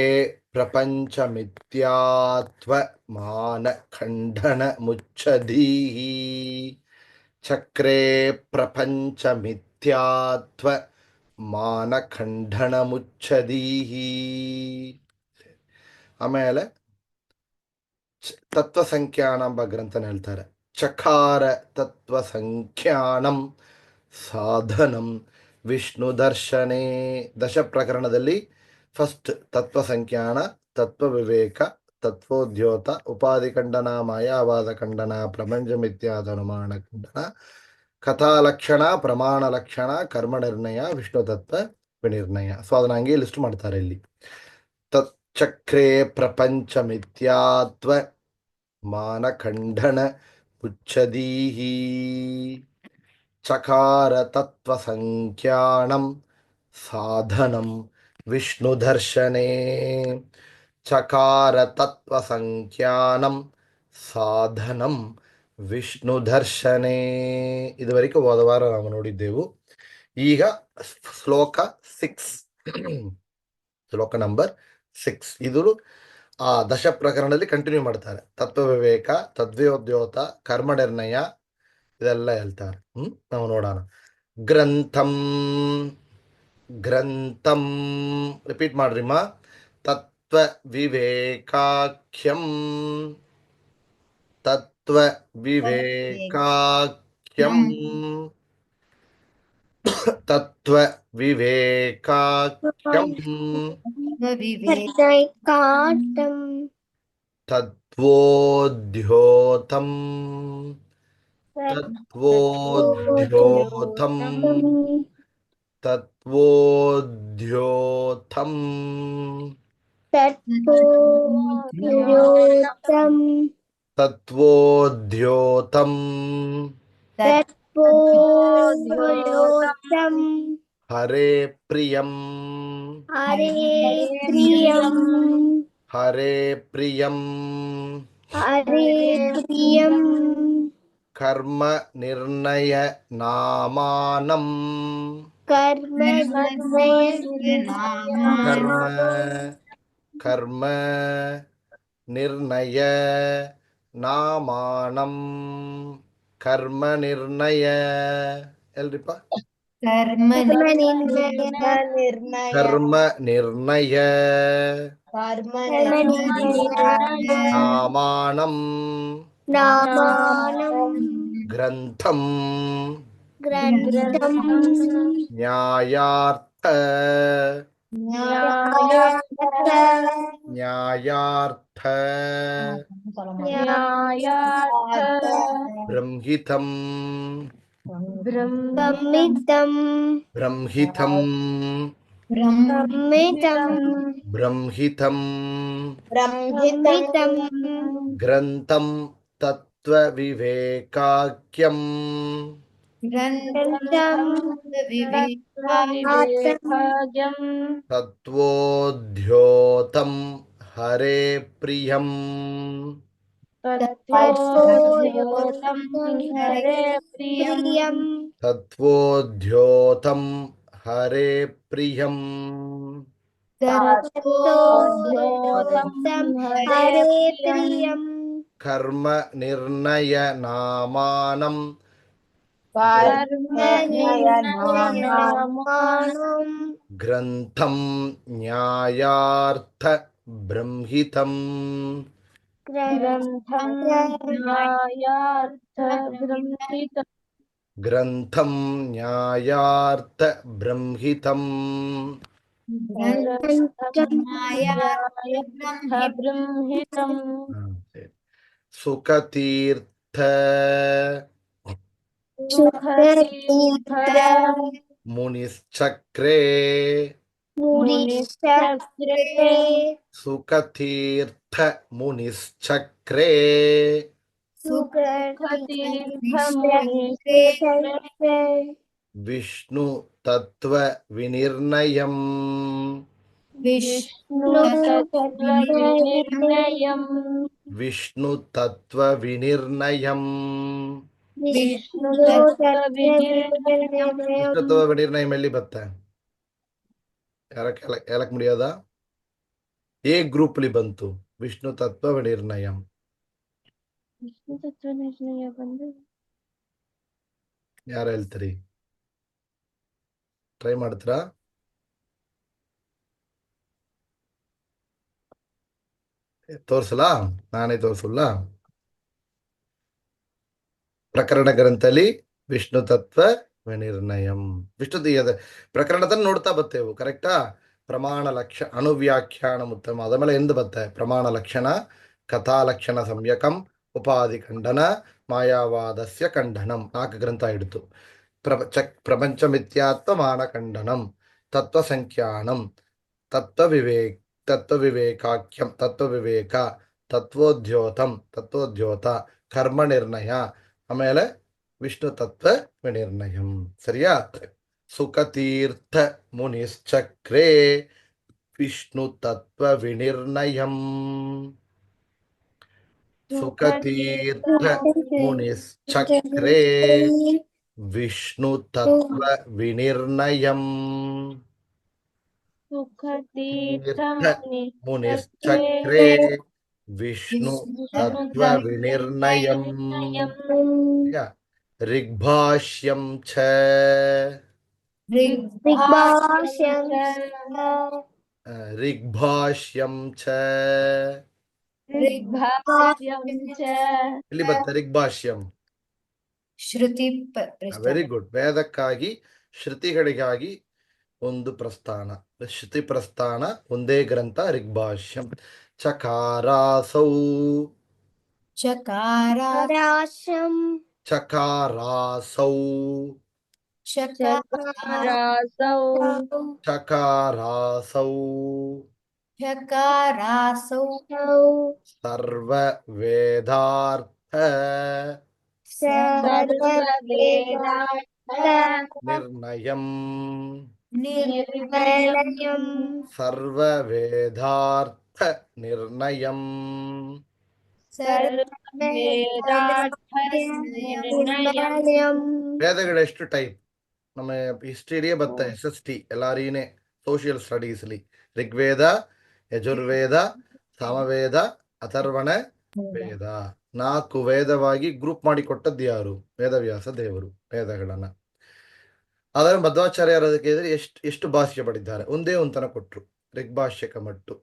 ಪ್ರಪಂಚ ಮಿಥ್ಯಾತ್ವ ಮಾನ ಖಂಡನ ಮುಚ್ಚಧೀಹಿ. ಚಕ್ರೇ ಪ್ರಪಂಚ ಮಿಥ್ಯಾತ್ವ ಮಾನ ಖಂಡನ ಮುಚ್ಚಧೀಹಿ. ಆಮೇಲೆ ತತ್ವ ಸಂಖ್ಯಾನ ಎಂಬ ಗ್ರಂಥನ ಹೇಳ್ತಾರೆ. ಚಕಾರ ತತ್ವ ಸಂಖ್ಯಾನಂ ಸಾಧನಂ ವಿಷ್ಣು ದರ್ಶನೇ. ದಶ ಪ್ರಕರಣದಲ್ಲಿ ಫಸ್ಟ್ ತತ್ವ ಸಂಖ್ಯಾನ, ತತ್ವ ವಿವೇಕ, ತತ್ವೋದ್ಯೋತ, ಉಪಾಧಿ ಖಂಡನ, ಮಾಯಾವಾದ ಖಂಡನ, ಪ್ರಪಂಚ ಮಿಥ್ಯಾದ ಅನುಮಾನ ಖಂಡನ, ಕಥಾ ಲಕ್ಷಣ, ಪ್ರಮಾಣ ಲಕ್ಷಣ, ಕರ್ಮ ನಿರ್ಣಯ, ವಿಷ್ಣು ತತ್ವ ವಿನಿರ್ಣಯ. ಸೊ ಅದನ್ನ ಹಂಗೆ ಲಿಸ್ಟ್ ಮಾಡ್ತಾರೆ ಇಲ್ಲಿ. ಚಕ್ರೇ ಪ್ರಪಂಚ ಮಿಥ್ಯಾತ್ವ ಮಾನಖಂಡನ ಉಚ್ಚದೀಹಿ. ಚಕಾರ ತತ್ವ ಸಂಖ್ಯಾನಂ ಸಾಧನಂ ವಿಷ್ಣು ದರ್ಶನೇ. ಚಕಾರ ತತ್ವ ಸಂಖ್ಯಾನಂ ಸಾಧನಂ ವಿಷ್ಣು ದರ್ಶನೇ. ಇದುವರೆಗೂ ಹೋದ ವಾರ ನಾವು ನೋಡಿದ್ದೆವು. ಈಗ ಶ್ಲೋಕ 6, ಶ್ಲೋಕ ನಂಬರ್ 6. ಇದು ಆ ದಶ ಪ್ರಕರಣದಲ್ಲಿ ಕಂಟಿನ್ಯೂ ಮಾಡ್ತಾರೆ. ತತ್ವ ವಿವೇಕ, ತದ್ವೋದ್ಯೋತ, ಕರ್ಮ ನಿರ್ಣಯ ಇದೆಲ್ಲ ಹೇಳ್ತಾರೆ. ನಾವು ನೋಡೋಣ. ಗ್ರಂಥಂ ಗ್ರಂಥಂ ರಿಪೀಟ್ ಮಾಡ್ರಿಮ್ಮ. ತತ್ವ ವಿವೇಕಾಖ್ಯಂ ತತ್ವ ವಿವೇಕಾಖ್ಯಂ ತತ್ವ ವಿವೇಕಾಖ್ಯಂ ತತ್ವೋದ್ಯೋತಂ ತತ್ವೋದ್ಯೋತಂ ತತ್ವೋದ್ಯೋತಂ ತತ್ವೋದ್ಯೋತಂ ಹರೇ ಪ್ರಿಯಂ ಹರೇ ಪ್ರಿಯಂ ಕರ್ಮ ನಿರ್ಣಯ ನಾಮಾನಂ ಕರ್ಮ ನಿರ್ಣಯ ನಾಮಾನಂ. ಕರ್ಮ ನಿರ್ಣಯ ಎಲ್ರಿಪ್ಪ? ಕರ್ಮ ನಿರ್ಣಯ ನಾಮಾನಂ ಗ್ರಂಥಂ ಗ್ರಂಥಂ ನ್ಯಾಯಾರ್ಥ ನ್ಯಾಯಾರ್ಥ ನ್ಯಾಯಾರ್ಥ ನ್ಯಾಯಾರ್ಥ ಬ್ರಹ್ಮಿತಂ ಬ್ರಹ್ಮಿತಂ ಬ್ರಹ್ಮಿತಂ ಬ್ರಹ್ಮಿತಂ ಬ್ರಹ್ಮಿತಂ ಬ್ರಹ್ಮಿತಂ ಗ್ರಂಥಂ ತತ್ವವಿವೇಕಾಖ್ಯಂ ಗ್ರಂಥಂ ವಿವೇಕಾಖ್ಯಂ ತತ್ವೋದ್ಯೋತಂ ಹರೇ ಪ್ರಿಯಂ ತತ್ವೋದ್ಯೋತಂ ಹರೇ ಪ್ರಿಯಂ ತತ್ವೋದ್ಯೋತಂ ಹರೇ ಪ್ರಿಯಂ ತತ್ವೋದ್ಯೋತಂ ಹರೇ ಪ್ರಿಯಂ ಕರ್ಮ ನಿರ್ಣಯ ನಾಮಾನಂ ಗ್ರಂಥಂ ನ್ಯಾಯಾರ್ಥ ಬ್ರಹ್ಮಿತಂ ಗ್ರಂಥಂ ನ್ಯಾಯಾರ್ಥ ಬ್ರಹ್ಮಿತಂ ಗ್ರಂಥಂ ನ್ಯಾಯಾರ್ಥ ಬ್ರಹ್ಮಿತಂ ಗ್ರಂಥಂ ನ್ಯಾಯಾರ್ಥ ಬ್ರಹ್ಮಿತಂ ಸುಖತೀರ್ಥ ಸುಖತೀರ್ಥ ಮುನಿಶ್ಚಕ್ರೇ ಮುನಿಶ್ಚಕ್ರೇ ಸುಖತೀರ್ಥ ಮುನಿಶ್ಚಕ್ರೇ ಸುಖತೀರ್ಥ ಮುನಿಶ್ಚಕ್ರೇ ವಿಷ್ಣು ತತ್ವ ವಿನಿರ್ಣಯಂ ವಿಷ್ಣು ತತ್ವವಿನಿರ್ಣಯಂ ವಿಷ್ಣು ತತ್ವ ವಿನಿರ್ಣಯಂ ವಿಷ್ಣು ತತ್ವವಿನಿರ್ಣಯಂ ವಿಷ್ಣು ತತ್ವ ವಿನಿರ್ಣಯಂ ಎಲ್ಲಿ ಬರುತ್ತೆ ಹೇಳಕ್ ಮುಡಿಯೋದ ಎ ಗ್ರೂಪ್ ಲಿ ಬಂತು ವಿಷ್ಣು ತತ್ವ ವಿನಿರ್ಣಯಂ ವಿಷ್ಣು ತತ್ವನಿರ್ಣಯ ಬಂದು ಯಾರು ಹೇಳ್ತೀರಿ ಟ್ರೈ ಮಾಡ್ತೀರಾ ತೋರ್ಸಲಾ ನಾನೇ ತೋರ್ಸಲ್ಲ ಪ್ರಕರಣ ಗ್ರಂಥಲಿ ವಿಷ್ಣು ತತ್ವ ವಿನಿರ್ಣಯಂ ಪ್ರಕರಣದನ್ನು ನೋಡ್ತಾ ಬರ್ತೇವೆ ಕರೆಕ್ಟಾ ಪ್ರಮಾಣ ಲಕ್ಷ ಅನುವ್ಯಾಖ್ಯಾನ ಉತ್ತಮ ಅದ ಮೇಲೆ ಎಂದು ಬತ್ತೆ ಪ್ರಮಾಣ ಲಕ್ಷಣ ಕಥಾಲಕ್ಷಣ ಸಂಯಕಂ ಉಪಾಧಿ ಖಂಡನ ಮಾಯಾವಾದಸ್ಯ ಖಂಡನಂ 4 ಗ್ರಂಥ ಹಿಡಿತು ಪ್ರಪಂಚ ಮಿಥ್ಯಾತ್ವ ಮಾನ ಖಂಡನಂ ತತ್ವ ಸಂಖ್ಯಾನಂ ತತ್ವವಿವೇಕಾಖ್ಯಂ ತತ್ವವಿವೇಕ ತತ್ವೋದ್ಯೋತ ಕರ್ಮ ನಿರ್ಣಯ ಆಮೇಲೆ ವಿಷ್ಣು ತತ್ವ ವಿನಿರ್ಣಯಂ ಸರಿಯಾ ಸುಖತೀರ್ಥ ಮುನಿಶ್ಚಕ್ರೇ ವಿಷ್ಣು ತತ್ವ ವಿನಿರ್ಣಯಂ ಸುಖತೀರ್ಥ ಮುನಿಶ್ಚಕ್ರೇ ವಿಷ್ಣು ತತ್ವ ವಿನಿರ್ಣಯಂ ಸುಖತೀರ್ಥ ಮುನಿಶ್ಚಕ್ರೇ ವಿಷ್ಣು ತತ್ವ ವಿನಿರ್ಣಯಂ ಋಗ್ಭಾಷ್ಯಂ ಚ ಋಗ್ಭಾಷ್ಯಂ ಚ ಋಗ್ಭಾಷ್ಯಂ ಚ ಇಲ್ಲಿ ಬರುತ್ತೆ ಋಗ್ಭಾಷ್ಯಂ ಶ್ರುತಿ ವೆರಿ ಗುಡ್ ವೇದಕ್ಕಾಗಿ ಶ್ರುತಿಗಳಿಗಾಗಿ ಒಂದು ಪ್ರಸ್ಥಾನ ಶ್ರುತಿ ಪ್ರಸ್ಥಾನ ಒಂದೇ ಗ್ರಂಥ ಋಗ್ಭಾಷ್ಯಂ ಚಕಾರಾಸೌ ಚಕಾರಾಶಂ ಚಕಾರಾಸೌ ಚಕಾರಾಸೌ ಚಕಾರಾಸೌ ಚಕಾರಾಸೌ ಸರ್ವ ವೇದಾರ್ಥ ನಿರ್ಣಯಂ ನಿರ್ಣಯಂ ಸರ್ವ ವೇದಾರ್ಥ ನಿರ್ಣಯಂ ನಿರ್ಣಯಂ ವೇದಗಳು ಎಷ್ಟು ಟೈಪ್ ನಮ್ಮ ಹಿಸ್ಟ್ರಿಯೇ ಬರುತ್ತೆ SST ಎಲ್ಲಾರೀನೇ ಸೋಷಿಯಲ್ ಸ್ಟಡೀಸ್ಲಿ ಋಗ್ವೇದ ಯಜುರ್ವೇದ ಸಾಮವೇದ ಅಥರ್ವಣ ವೇದ 4 ವೇದವಾಗಿ ಗ್ರೂಪ್ ಮಾಡಿ ಕೊಟ್ಟದ್ದು ಯಾರು ವೇದವ್ಯಾಸ ದೇವರು ವೇದಗಳನ್ನ ಅದರ ಮಧ್ವಾಚಾರ್ಯರು ಅದಕ್ಕೆ ಎಷ್ಟು ಭಾಷ್ಯ ಪಡಿದ್ದಾರೆ ಒಂದೇ ಒಂತನ ಕೊಟ್ರು ಋಗ್ಭಾಷ್ಯಕ ಮಟ್ಟು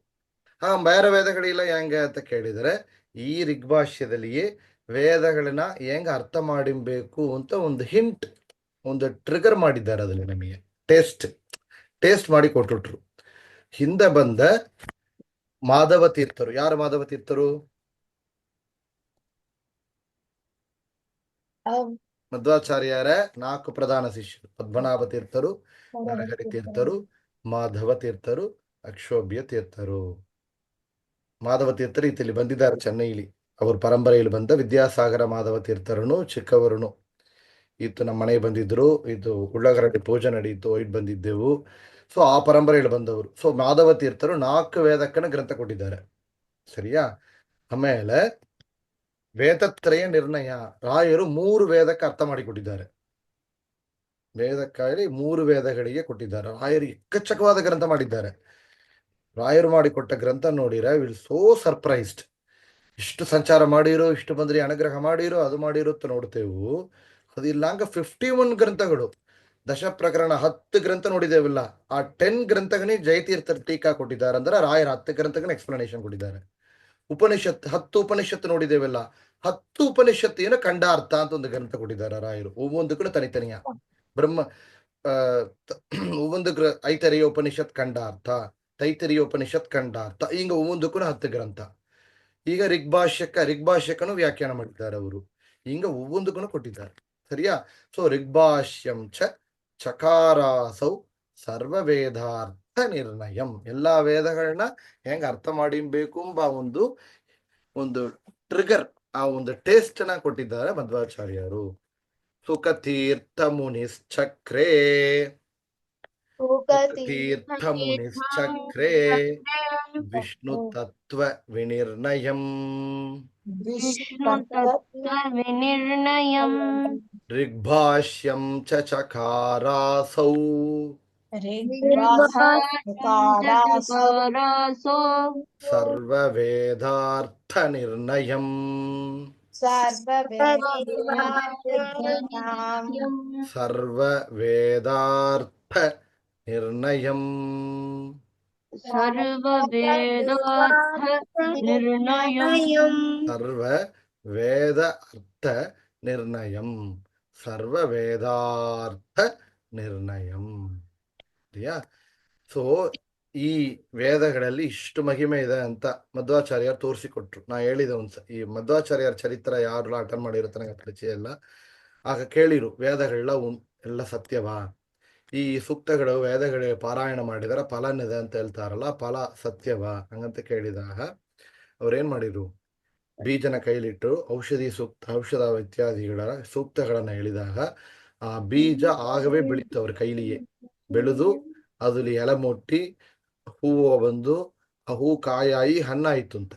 ಬೇರೆ ವೇದಗಳಿಲ್ಲ ಹೆಂಗೆ ಅಂತ ಕೇಳಿದರೆ ಈ ಋಗ್ಭಾಷ್ಯದಲ್ಲಿಯೇ ವೇದಗಳನ್ನ ಹೆಂಗ ಅರ್ಥ ಮಾಡಿಬೇಕು ಅಂತ ಒಂದು ಹಿಂಟ್, ಒಂದು ಟ್ರಿಗರ್ ಮಾಡಿದ್ದಾರೆ ಅದ್ರಲ್ಲಿ ನಮಗೆ. ಟೇಸ್ಟ್ ಮಾಡಿ ಕೊಟ್ಬಿಟ್ರು. ಹಿಂದೆ ಬಂದ ಮಾಧವ ತೀರ್ಥರು. ಯಾರು ಮಾಧವ ತೀರ್ಥರು? ಮಧ್ವಾಚಾರ್ಯರ 4 ಪ್ರಧಾನ ಶಿಷ್ಯರು: ಪದ್ಮನಾಭ ತೀರ್ಥರು, ನರಹರಿ ತೀರ್ಥರು, ಮಾಧವ ತೀರ್ಥರು, ಅಕ್ಷೋಭ್ಯ ತೀರ್ಥರು. ಮಾಧವ ತೀರ್ಥರು ಇಲ್ಲಿ ಬಂದಿದ್ದಾರೆ ಚೆನ್ನೈಲಿ. ಅವ್ರ ಪರಂಪರೆಯಲ್ಲಿ ಬಂದ ವಿದ್ಯಾಸಾಗರ ಮಾಧವ ತೀರ್ಥರನು ಚಿಕ್ಕವರನು ಇತ್ತು ನಮ್ಮ ಮನೆಗೆ ಬಂದಿದ್ರು. ಇದು ಉಳ್ಳಾಗಡ್ಡಿ ಪೂಜೆ ನಡೀತು, ಇಟ್ಟು ಬಂದಿದ್ದೆವು. ಸೊ ಆ ಪರಂಪರೆಯಲ್ಲಿ ಬಂದವರು. ಸೊ ಮಾಧವ ತೀರ್ಥರು 4 ವೇದಕ್ಕನ ಗ್ರಂಥ ಕೊಟ್ಟಿದ್ದಾರೆ. ಸರಿಯಾ? ಆಮೇಲೆ ವೇದತ್ರಯ ನಿರ್ಣಯ, ರಾಯರು 3 ವೇದಕ್ಕೆ ಅರ್ಥ ಮಾಡಿಕೊಟ್ಟಿದ್ದಾರೆ. ವೇದಕ್ಕಾಗಿ 3 ವೇದಗಳಿಗೆ ಕೊಟ್ಟಿದ್ದಾರೆ. ರಾಯರು ಎಕ್ಕಚಕವಾದ ಗ್ರಂಥ ಮಾಡಿದ್ದಾರೆ. ರಾಯರು ಮಾಡಿಕೊಟ್ಟ ಗ್ರಂಥ ನೋಡಿರ ವಿಲ್ ಸೋ ಸರ್ಪ್ರೈಸ್ಡ್. ಇಷ್ಟು ಸಂಚಾರ ಮಾಡಿರೋ, ಇಷ್ಟು ಬಂದ್ರಿ ಅನುಗ್ರಹ ಮಾಡಿರೋ, ಅದು ಮಾಡಿರೋ ಅಂತ ನೋಡ್ತೇವು. ಅದಿಲ್ಲಂಗ 51 ಗ್ರಂಥಗಳು, ದಶ ಪ್ರಕರಣ 10 ಗ್ರಂಥ ನೋಡಿದೇವಿಲ್ಲ. ಆ 10 ಗ್ರಂಥಗನೇ ಜಯತೀರ್ಥರ್ ಟೀಕಾ ಕೊಟ್ಟಿದ್ದಾರೆ. ಅಂದ್ರೆ ರಾಯರ 10 ಗ್ರಂಥಗನ ಎಕ್ಸ್ಪ್ಲನೇಷನ್ ಕೊಟ್ಟಿದ್ದಾರೆ. ಉಪನಿಷತ್ 10 ಉಪನಿಷತ್ತು ನೋಡಿದೇವಿಲ್ಲ. 10 ಉಪನಿಷತ್ತು ಏನೋ ಖಂಡಾರ್ಥ ಅಂತ ಒಂದು ಗ್ರಂಥ ಕೊಟ್ಟಿದ್ದಾರೆ ರಾಯರು. ಒவ்வೊಂದಕ್ಕೂ ತನಿತನಿಯ ಬ್ರಹ್ಮ ಒவ்வೊಂದು ಐತರಿಯ ಉಪನಿಷತ್ ಖಂಡಾರ್ಥ, ತೈತರಿಯ ಉಪನಿಷತ್ ಖಂಡಾರ್ಥ, ಹಿಂಗ ಒவ்வೊಂದಕ್ಕೂ 10 ಗ್ರಂಥ. ಈಗ ರಿಗ್ಭಾಷ್ಯಕನು ವ್ಯಾಖ್ಯಾನ ಮಾಡಿದ್ದಾರೆ ಅವರು. ಹಿಂಗ ಒவ்வೊಂದಕ್ಕೂ ಕೊಟ್ಟಿದ್ದಾರೆ. ಸರಿಯಾ? ಸೊ ರಿಗ್ಭಾಷ್ಯಂ ಚಕಾರಾಸೌ ಸರ್ವವೇದಾರ್ಥ ನಿರ್ಣಯಂ. ಎಲ್ಲಾ ವೇದಗಳನ್ನ ಹೆಂಗ ಅರ್ಥ ಮಾಡಿಬೇಕು ಎಂಬ ಒಂದು ಟ್ರಿಗರ್, ಆ ಒಂದು ಟೇಸ್ಟ್ ನ ಕೊಟ್ಟಿದ್ದಾರೆ ಮಧ್ವಾಚಾರ್ಯರು. ಸುಖತೀರ್ಥ ಮುನಿಶ್ಚಕ್ರೇ, ಸುಖತೀರ್ಥ ಮುನಿಶ್ಚಕ್ರೇ ವಿಷ್ಣು ತತ್ವ ವಿನಿರ್ಣಯಂ, ವಿಷ್ಣು ತತ್ವ ವಿನಿರ್ಣಯಂ ಋಗ್ಭಾಷ್ಯಂ ಚಕಾರಾಸೌ ಚಕಾರಾಸೋ ಸರ್ವವೇದಾರ್ಥ ನಿರ್ಣಯಂ, ಸರ್ವವೇದಾರ್ಥ ನಿರ್ಣಯಂ, ಸರ್ವವೇದಾರ್ಥ ನಿರ್ಣಯಂ ಸರ್ವವೇದ ಅರ್ಥ ನಿರ್ಣಯಂ, ಸರ್ವವೇದಾರ್ಥ ನಿರ್ಣಯಂ. ಸೊ ಈ ವೇದಗಳಲ್ಲಿ ಇಷ್ಟು ಮಹಿಮೆ ಇದೆ ಅಂತ ಮಧ್ವಾಚಾರ್ಯರು ತೋರಿಸಿಕೊಟ್ರು. ನಾ ಹೇಳಿದೆ ಈ ಮಧ್ವಾಚಾರ್ಯರ ಚರಿತ್ರ ಯಾರು ಅಟೆಂಡ್ ಮಾಡಿರುತ್ತೆ ನನಗೆ ಪರಿಚಯ ಇಲ್ಲ. ಆಗ ಕೇಳಿರು, ವೇದಗಳೆಲ್ಲ ಎಲ್ಲ ಸತ್ಯವಾ? ಈ ಸೂಕ್ತಗಳು ವೇದಗಳಿಗೆ ಪಾರಾಯಣ ಮಾಡಿದರೆ ಫಲನಿದೆ ಅಂತ ಹೇಳ್ತಾರಲ್ಲ, ಫಲ ಸತ್ಯವಾ ಹಂಗಂತ ಕೇಳಿದಾಗ ಅವ್ರೇನ್ ಮಾಡಿರು, ಬೀಜನ ಕೈಲಿಟ್ಟು ಔಷಧ ಇತ್ಯಾದಿಗಳ ಸೂಕ್ತಗಳನ್ನ ಹೇಳಿದಾಗ ಆ ಬೀಜ ಆಗವೇ ಬೆಳೀತು ಅವ್ರ ಕೈಲಿಯೇ. ಬೆಳೆದು ಅದಲ್ಲಿ ಎಲೆ ಮುಟ್ಟಿ ಹೂವು ಬಂದು ಆ ಹೂ ಕಾಯಿ ಹಣ್ಣಾಯ್ತು ಅಂತ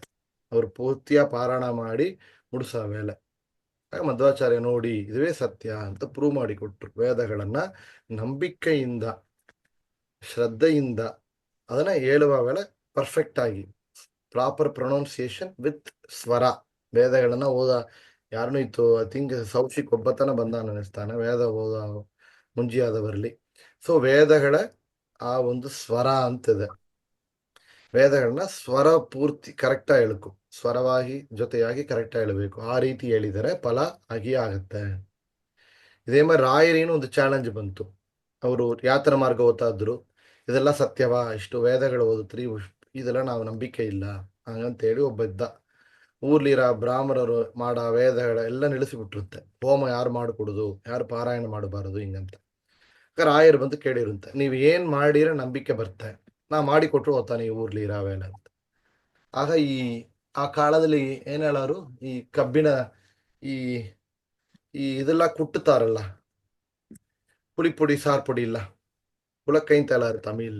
ಅವ್ರು ಪೂರ್ತಿಯ ಪಾರಾಯಣ ಮಾಡಿ ಮುಡ್ಸವೇಲೆ. ಮಧ್ವಾಚಾರ್ಯ ನೋಡಿ ಇದುವೇ ಸತ್ಯ ಅಂತ ಪ್ರೂವ್ ಮಾಡಿಕೊಟ್ರು. ವೇದಗಳನ್ನ ನಂಬಿಕೆಯಿಂದ ಶ್ರದ್ಧೆಯಿಂದ ಅದನ್ನ ಹೇಳುವ ವೇಳೆ ಪರ್ಫೆಕ್ಟ್ ಆಗಿ ಪ್ರಾಪರ್ ಪ್ರೊನೌನ್ಸಿಯೇಷನ್ ವಿತ್ ಸ್ವರ. ವೇದಗಳನ್ನ ಓದ ಯಾರನ್ನೂ ಇತ್ತು, ಐ ಥಿಂಕ್ ಸೌಶಿಕ್ ಒಬ್ಬತನ ಬಂದ ಅನ್ನಿಸ್ತಾನೆ ವೇದ ಓದ ಮುಂಜಿಯಾದವರಲ್ಲಿ. ಸೊ ವೇದಗಳ ಆ ಒಂದು ಸ್ವರ ಅಂತಿದೆ. ವೇದಗಳನ್ನ ಸ್ವರ ಪೂರ್ತಿ ಕರೆಕ್ಟಾಗಿ ಹೇಳ್ಕು, ಸ್ವರವಾಗಿ ಜೊತೆಯಾಗಿ ಕರೆಕ್ಟಾಗಿ ಹೇಳಬೇಕು. ಆ ರೀತಿ ಹೇಳಿದರೆ ಫಲ ಆಗಿ ಆಗತ್ತೆ. ಇದೇ மாதிரி ರಾಯರೇನು ಒಂದು ಚಾಲೆಂಜ್ ಬಂತು. ಅವರು ಯಾತರ ಮಾರ್ಗ ಓದ್ತಾ ಇದ್ರು, ಇದೆಲ್ಲ ಸತ್ಯವಾ, ಇಷ್ಟು ವೇದಗಳು ಓದುತ್ರಿ, ಇದೆಲ್ಲ ನಾವು ನಂಬಿಕೆ ಇಲ್ಲ ಹಂಗಂತೇಳಿ ಒಬ್ಬ ಇದ್ದ. ಊರ್ಲಿರ ಬ್ರಾಹ್ಮಣರು ಮಾಡೋ ವೇದಗಳ ಎಲ್ಲ ನಿಲ್ಲಿಸಿಬಿಟ್ಟಿರುತ್ತೆ. ಹೋಮ ಯಾರು ಮಾಡಿಕೊಡುದು, ಯಾರು ಪಾರಾಯಣ ಮಾಡಬಾರದು ಹಿಂಗಂತ. ರಾಯರು ಬಂದು ಕೇಳಿರುಂತೆ, ನೀವ್ ಏನ್ ಮಾಡಿರ ನಂಬಿಕೆ ಬರ್ತೆ, ನಾ ಮಾಡಿಕೊಟ್ರು ಓದ್ತಾನೆ ಈ ಊರ್ಲಿ ಇರಾವೇಲೆ ಅಂತ. ಆಗ ಆ ಕಾಲದಲ್ಲಿ ಏನ್ ಹೇಳೋರು, ಈ ಕಬ್ಬಿನ ಈ ಇದೆಲ್ಲ ಕುಟ್ಟುತ್ತಾರಲ್ಲ, ಪುಳಿ ಪುಡಿ ಸಾರ್ ಪುಡಿ ಇಲ್ಲ, ಹುಳಕ್ಕೈ ಅಂತ ಹೇಳಾರು ತಮಿಳ್.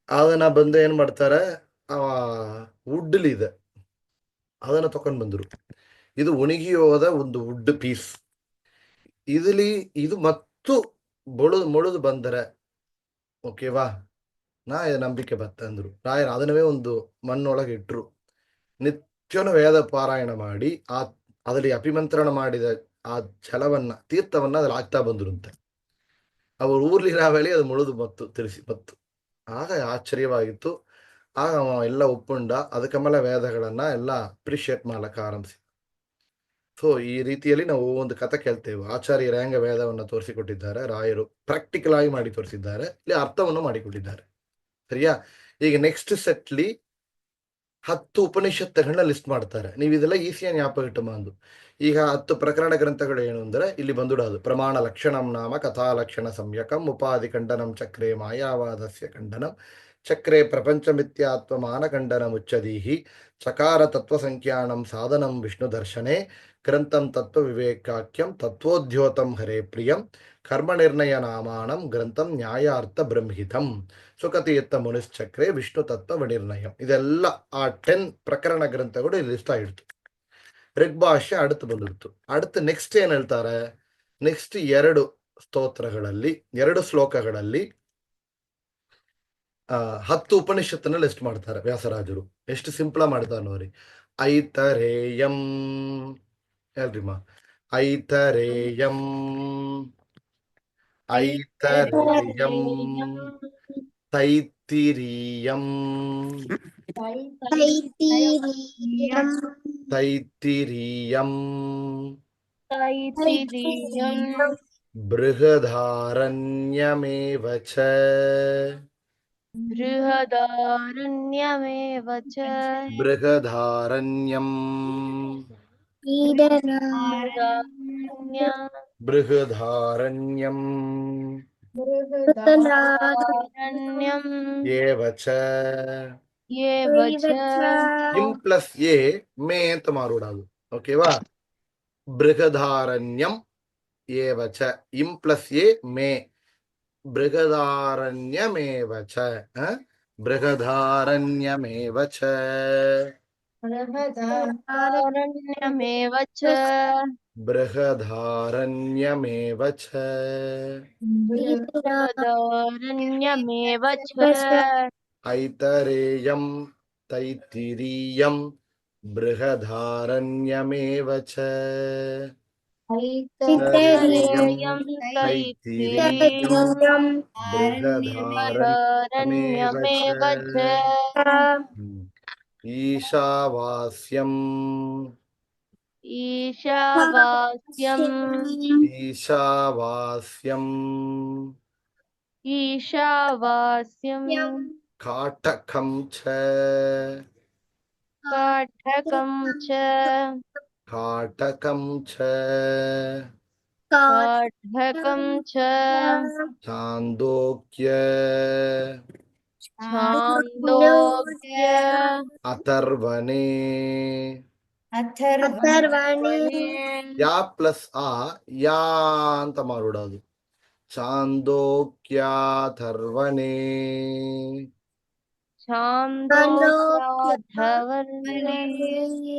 ಅದನ್ನ ಬಂದು ಏನ್ ಮಾಡ್ತಾರೆ, ಆ ವುಡ್ಲಿ ಇದೆ ಅದನ್ನ ತಕೊಂಡ್ ಬಂದ್ರು. ಇದು ಒಣಗಿ ಹೋದ ಒಂದು ವುಡ್ ಪೀಸ್. ಇದು ಮತ್ತು ಮೊಳದು ಬಂದರೆ ಓಕೆವಾ, ನಾ ನಂಬಿಕೆ ಬತ್ತ ಅಂದ್ರು. ರಾಯರು ಅದನ್ನವೇ ಒಂದು ಮಣ್ಣೊಳಗೆ ಇಟ್ರು. ನಿತ್ಯನು ವೇದ ಪಾರಾಯಣ ಮಾಡಿ ಅದರಲ್ಲಿ ಅಪಿಮಂತ್ರಣ ಮಾಡಿದ ಆ ಜಲವನ್ನ, ತೀರ್ಥವನ್ನ ಅದ್ರಲ್ಲಿ ಹಾಕ್ತಾ ಬಂದ್ರಂತೆ. ಅವ್ರ ಊರ್ಲಿರಾವೇಳಿ ಅದು ಮುಳುದು ಮತ್ತು ಆಗ ಆಶ್ಚರ್ಯವಾಗಿತ್ತು. ಆಗ ಅವ ಎಲ್ಲ ಒಪ್ಪುಂಡ, ಅದಕ್ಕೆ ಮೇಲೆ ವೇದಗಳನ್ನ ಎಲ್ಲ ಅಪ್ರಿಷಿಯೇಟ್ ಮಾಡ್ಲಕ್ಕ ಆರಂಭಿಸಿ. ಸೊ ಈ ರೀತಿಯಲ್ಲಿ ನಾವು ಒಂದು ಕಥೆ ಕೇಳ್ತೇವೆ. ಆಚಾರ್ಯರ ಹೆಂಗ ವೇದವನ್ನು ತೋರಿಸಿಕೊಟ್ಟಿದ್ದಾರೆ, ರಾಯರು ಪ್ರಾಕ್ಟಿಕಲ್ ಆಗಿ ಮಾಡಿ ತೋರಿಸಿದ್ದಾರೆ, ಇಲ್ಲಿ ಅರ್ಥವನ್ನು ಮಾಡಿಕೊಟ್ಟಿದ್ದಾರೆ. ಸರಿಯಾ? ಈಗ ನೆಕ್ಸ್ಟ್ ಸೆಟ್ಲಿ 10 ಉಪನಿಷತ್ತುಗಳನ್ನ ಲಿಸ್ಟ್ ಮಾಡ್ತಾರೆ. ನೀವು ಇದೆಲ್ಲ ಈಸಿಯಾಗಿ ಜ್ಞಾಪಕ ಇಟ್ಟುಕೊಂಡು ಈಗ 10 ಪ್ರಕರಣ ಗ್ರಂಥಗಳು ಏನು ಅಂದ್ರೆ ಇಲ್ಲಿ ಬಂದುಡೋದು ಪ್ರಮಾಣ ಲಕ್ಷಣಂ ನಾಮ ಕಥಾ ಲಕ್ಷಣ ಸಂಯಕಂ ಉಪಾಧಿ ಖಂಡನಂ ಚಕ್ರೆ ಮಾಯಾವಾದಸ್ಯ ಖಂಡನಂ ಚಕ್ರೆ ಪ್ರಪಂಚ ಮಿಥ್ಯಾತ್ವ ಮಾನಖಂಡನ ಮುಚ್ಚದೀಹಿ ಚಕಾರ ತತ್ವ ಸಂಖ್ಯಾನಂ ಸಾಧನಂ ವಿಷ್ಣು ದರ್ಶನೆ ಗ್ರಂಥಂ ತತ್ವ ವಿವೇಕಾಖ್ಯಂ ತತ್ವೋದ್ಯೋತಂ ಹರೇ ಪ್ರಿಯಂ ಕರ್ಮ ನಿರ್ಣಯ ನಾಮಾಣಂ ಗ್ರಂಥಂ ನ್ಯಾಯಾರ್ಥ ಬ್ರಹ್ಮಿತಂ ಸುಖತೀರ್ಥ ಮುನಿಶ್ಚಕ್ರೆ ವಿಷ್ಣು ತತ್ವ ವಿನಿರ್ಣಯಂ. ಇದೆಲ್ಲ ಆ 10 ಪ್ರಕರಣ ಗ್ರಂಥಗಳು ಇಲ್ಲಿ ಲಿಸ್ಟ್ ಆಗಿಡ್ತು. ಋಗ್ಭಾಷ್ಯ அடுத்து ಬಂದಿಡ್ತು. அடுத்து ನೆಕ್ಸ್ಟ್ ಏನ್ ಹೇಳ್ತಾರೆ, ನೆಕ್ಸ್ಟ್ 2 ಸ್ತೋತ್ರಗಳಲ್ಲಿ 2 ಶ್ಲೋಕಗಳಲ್ಲಿ 10 ಉಪನಿಷತ್ತನ್ನ ಲಿಸ್ಟ್ ಮಾಡ್ತಾರೆ ವ್ಯಾಸರಾಜರು. ಎಷ್ಟು ಸಿಂಪಲ್ ಮಾಡ್ತಾರೆ ನೋಡಿ. ಐತರೇಯಂ ಹೇಳ್ರಿಮ್ಮ, ಐತರೇಯಂ ಐತರೇಯಂ ತೈತ್ತಿರೀಯಂ तैत्तिरीयं ತೈತ್ತಿರೀಯಂ तैत्तिरीयं ಬೃಹದಾರಣ್ಯಮೇವ ಚ बृहदारण्यमेव च ಬೃಹದಾರಣ್ಯಂ बृहदारण्यं ಬೃಹದಾರಣ್ಯಂ बृहदारण्यं ಏವ ಚ एव च ಇಂ ಪ್ಲಸ್ ಎ ಮೇ ಅಂತ ಮಾರುಡಾದು. ಓಕೆವಾ? ಬೃಹದಾರಣ್ಯಂ ಏವ ಚ ಇಂ ಪ್ಲಸ್ ಎ ಮೇ ಬೃಹದಾರಣ್ಯಮೇವ ಚ ಬೃಹದಾರಣ್ಯಮೇವ ಚ बृहदारण्यमेव च ಬೃಹದಾರಣ್ಯಮೇವ ಚ बृहदारण्यमेव च ಐತರೇಯಂ ತೈತ್ತಿರೀಯಂ ಬೃಹದಾರಣ್ಯಮೇವ ಚ ऐतरेयं ತೈತ್ತಿರೀಯಂ तैत्तिरीयं ಬೃಹದಾರಣ್ಯಮೇವ बृहदारण्यमेव ಚ च ಈಶಾವಾಸ್ಯಂ ईशावास्यम् ಈಶಾವಾಸ್ಯಂ ईशावास्यं ಕಾಟಕಂ ಚ काठकं च ಕಾಟಕಂ ಚ काठकं च ಚಾಂದೋಕ್ಯ छान्दोग्य ಅಥರ್ವಣೇ अथर्वणे ಯಾ ಪ್ಲಸ್ ಆ ಯಾ ಅಂತ ಮಾರುಡೋದು. ಚಾಂದೋಕ್ಯಾಥರ್ವಣೇ छान्दोग्याधवर्णे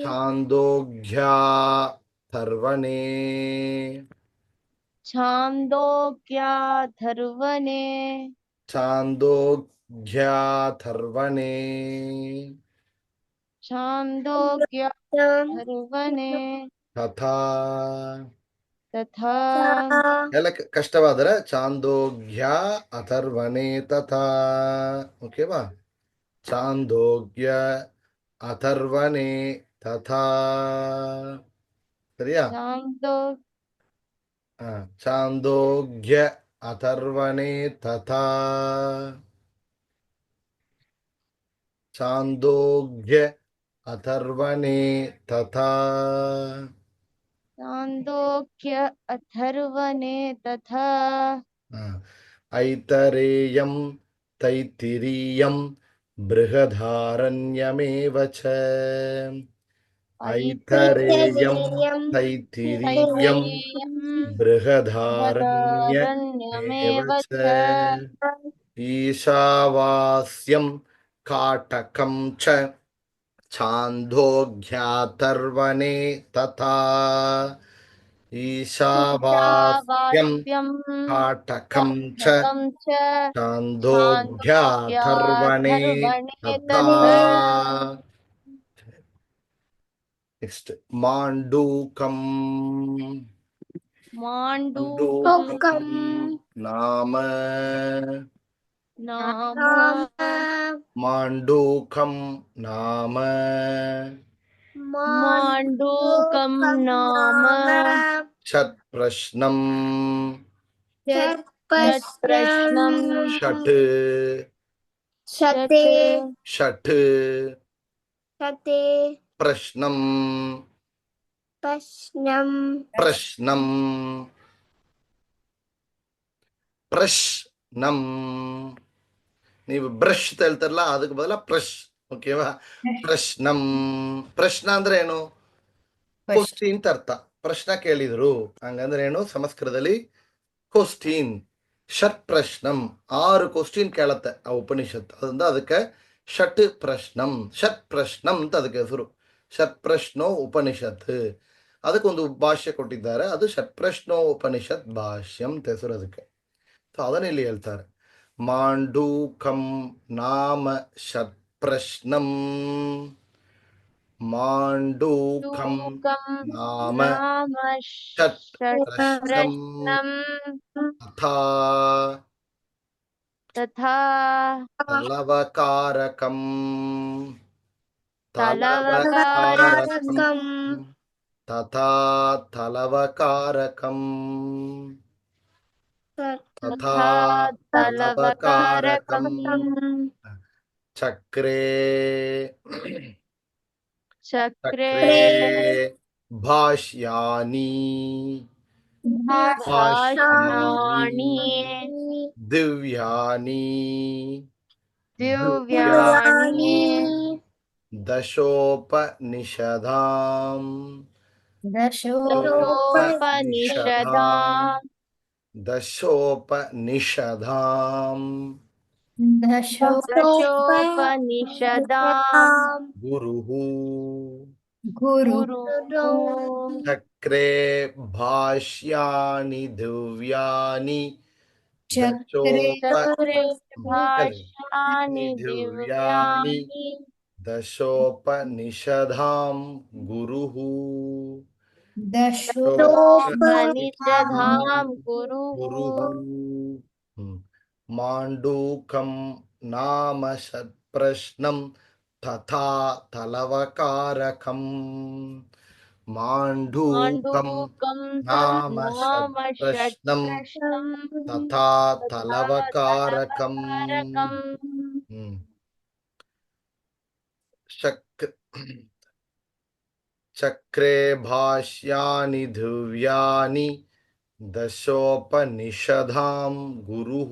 ಛಾಂದೋಗ್ಯಾಥರ್ವಣೇ छान्दोग्याधर्वणे ಛಾಂದೋಗ್ಯಾಥರ್ವಣೇ छान्दोग्याधर्वणे ತಥಾ तथा ಎಲ್ಲ ಕಷ್ಟವಾದರೆ ಚಾಂದೋಗ್ಯ ಅಥರ್ವಣೇ ತಥಾ. ಓಕೆವಾ? ಚಾಂದೋಗ್ಯ ಅಥರ್ವಣೇ ತಥಾ. ಸರಿಯಾ? ಚಾಂದೋಗ್ಯ ಅಥರ್ವಣೇ ತಥಾ. ಚಾಂದೋಗ್ಯ ಅಥರ್ವಣೇ ತಥಾ. छान्दोग्य अथर्वणे तथा ಐತರೇಯಂ ತೈತ್ತಿರೀಯಂ ಬೃಹದಾರಣ್ಯಮೇವ ಚ ಐತರೇಯಂ ತೈತ್ತಿರೀಯಂ ಬೃಹದಾರಣ್ಯಮೇವ ಚ ಈಶಾವಾಸ್ಯಂ ಕಾಟಕಂ ಚ ಛಾಂದೋಗ್ಯಾಥರ್ವಣೇ ತಥಾ. ಈಶಾವಾಸ್ಯಂ ಕಾಟಕಂ ಚ ಛಾಂದೋಗ್ಯಾಥರ್ವಣೇ ತಥಾ. ನೆಕ್ಸ್ಟ್ ಮಾಂಡೂಕಂ माण्डूकं ನಾಮ नाम ಮಾಂಡೂಕಂ ನಾಮ माण्डूकं नाम षट्प्रश्नम् षट्प्रश्नं षट् षट् षट् प्रश्नम् प्रश्नम् ಪ್ರಶ್ನಂ. ನೀವು ಬ್ರಷ್ ಅಂತ ಹೇಳ್ತಾರಲ್ಲ ಅದಕ್ಕೆ ಬದಲ ಪ್ರಶ್. ಓಕೆವಾ? ಪ್ರಶ್ನಂ. ಪ್ರಶ್ನ ಅಂದ್ರೆ ಏನು? ಕ್ವಶ್ಚನ್ ಅಂತ ಅರ್ಥ. ಪ್ರಶ್ನ ಕೇಳಿದ್ರು ಹಂಗಂದ್ರೆ ಏನು ಸಂಸ್ಕೃತದಲ್ಲಿ? ಕ್ವಶ್ಚನ್. ಷಟ್ ಪ್ರಶ್ನಂ 6 ಕ್ವಶ್ಚನ್ ಕೇಳತ್ತೆ ಆ ಉಪನಿಷತ್. ಅದರಿಂದ ಅದಕ್ಕೆ ಷಟ್ ಪ್ರಶ್ನಂ. ಷಟ್ ಪ್ರಶ್ನಂ ಅಂತ ಅದಕ್ಕೆ ಹೆಸರು. ಷಟ್ ಪ್ರಶ್ನೋ ಉಪನಿಷತ್. ಅದಕ್ಕೊಂದು ಭಾಷ್ಯ ಕೊಟ್ಟಿದ್ದಾರೆ, ಅದು ಷಟ್ ಪ್ರಶ್ನೋ ಉಪನಿಷತ್ ಭಾಷ್ಯಂ ಅಂತ ಹೆಸರು ಅದಕ್ಕೆ. ಅದನ್ನ ಇಲ್ಲಿ ಹೇಳ್ತಾರೆ. ಮಾಂಡೂಕಂ ನಾಮ ಷಟ್ ಪ್ರಶ್ನಂ. ಮಾಂಡೂಕಂ ನಾಮ ಷಟ್ ಪ್ರಶ್ನಂ ತಥಾ तथा ತಲವಕಾರಕಂ. तलवकारकं ತಥಾ ತಲವಕಾರಕಂ. ತಥಾ ತಲವಕಾರಕಂ. ಚಕ್ರೇ चक्रे ಭಾಷ್ಯಾನಿ भाषाणि ದಿವ್ಯಾನಿ दिव्यानि ದಶೋಪನಿಷದಾಂ. दशोपनिषदां ದಶೋಪನಿಷದಾಂ दशोपनिषदां ಗುರುಃ. गुरुः ಚಕ್ರೇ ಭಾಷ್ಯಾನಿ ದಿವ್ಯಾನಿ चक्रे ಭಾಷ್ಯಾನಿ भाष्यानि ದಿವ್ಯಾನಿ दिव्यानि ದಶೋಪನಿಷದಾಂ ಗುರುಃ. दशोपनिषदां गुरुः ಗುರುಃ. ಮಾಂಡೂಕಂ ನಾಮ ಷಟ್ಪ್ರಶ್ನಂ ತಥಾ ತಲವಕಾರಕಂ. ಮಾಂಡೂಕಂ माण्डूकं ನಾಮ नाम ಷಟ್ಪ್ರಶ್ನಂ षट्प्रश्नं ತಥಾ ತಲವಕಾರಕಂ. ಶಕ್ ಚಕ್ರೇ ಭಾಷ್ಯಾನಿ ದಿವ್ಯಾನಿ ದಶೋಪನಿಷದಾಂ ಗುರುಃ.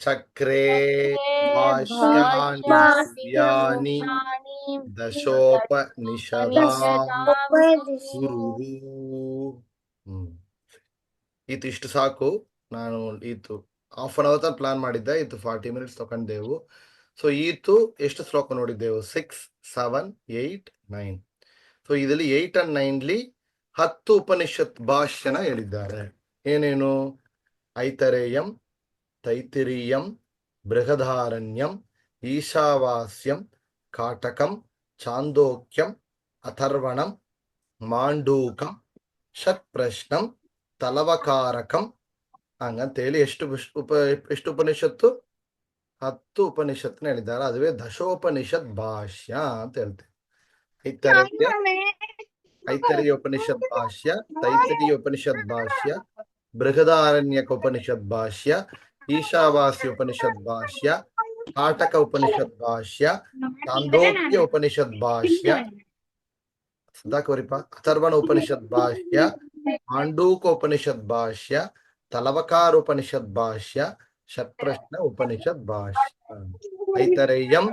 ಚಕ್ರೇ ಭಾಷ್ಯಾನಿ ದಿವ್ಯಾನಿ ದಶೋಪನಿಷದಾಂ ಗುರುಃ. ಇಷ್ಟು ಸಾಕು. ನಾನು ಈತು ಹಾಫ್ ಅನ್ ಅವರ್ ಪ್ಲಾನ್ ಮಾಡಿದ್ದೆ, ಇತ್ತು 40 ಮಿನಿಟ್ಸ್ ತಗೊಂಡೆವು. ಸೊ ಈತು ಎಷ್ಟು ಶ್ಲೋಕ ನೋಡಿದ್ದೆವು? 6, 7, 8, 9. ಸೊ ಇದರಲ್ಲಿ 8 and 9 10 ಉಪನಿಷತ್ ಭಾಷ್ಯನ ಹೇಳಿದ್ದಾರೆ. ಏನೇನು? ಐತರೇಯಂ, ತೈತಿರೀಯಂ, ಬೃಹದಾರಣ್ಯಂ, ಈಶಾವಾಸ್ಯಂ, ಕಾಟಕಂ, ಚಾಂದೋಕ್ಯಂ, ಅಥರ್ವಣಂ, ಮಾಂಡೂಕಂ, ಷಟ್ಪ್ರಶ್ನಂ, ತಲವಕಾರಕಂ ಹಂಗಂತೇಳಿ ಎಷ್ಟು ಉಪನಿಷತ್ತು? 10 ಉಪನಿಷತ್ನ ಹೇಳಿದ್ದಾರೆ. ಅದುವೇ ದಶೋಪನಿಷತ್ ಭಾಷ್ಯ ಅಂತ ಹೇಳ್ತೇವೆ. ಐತರೇಯ ಉಪನಿಷತ್ ಭಾಷ್ಯ, ತೈತರೀಯ ಉಪನಿಷತ್ ಭಾಷ್ಯ, ಬೃಹದಾರಣ್ಯಕ ಉಪನಿಷತ್ ಭಾಷ್ಯ, ಈಶಾವಾಸ್ಯ ಉಪನಿಷತ್ ಭಾಷ್ಯ, ಕಾಟಕ ಉಪನಿಷತ್ ಭಾಷ್ಯ, ಚಾಂದೋಕ್ಯ ಉಪನಿಷತ್ ಭಾಷ್ಯ, ಅಥರ್ವಣ ಉಪನಿಷತ್ ಭಾಷ್ಯ, ಮಾಂಡೂಕ ಉಪನಿಷತ್ ಭಾಷ್ಯ, ತಲವಕಾರ ಉಪನಿಷತ್ ಭಾಷ್ಯ, ಷಟ್ಪ್ರಶ್ನ ಉಪನಿಷತ್ ಭಾಷ್ಯ. ಐತರೇಯಂ,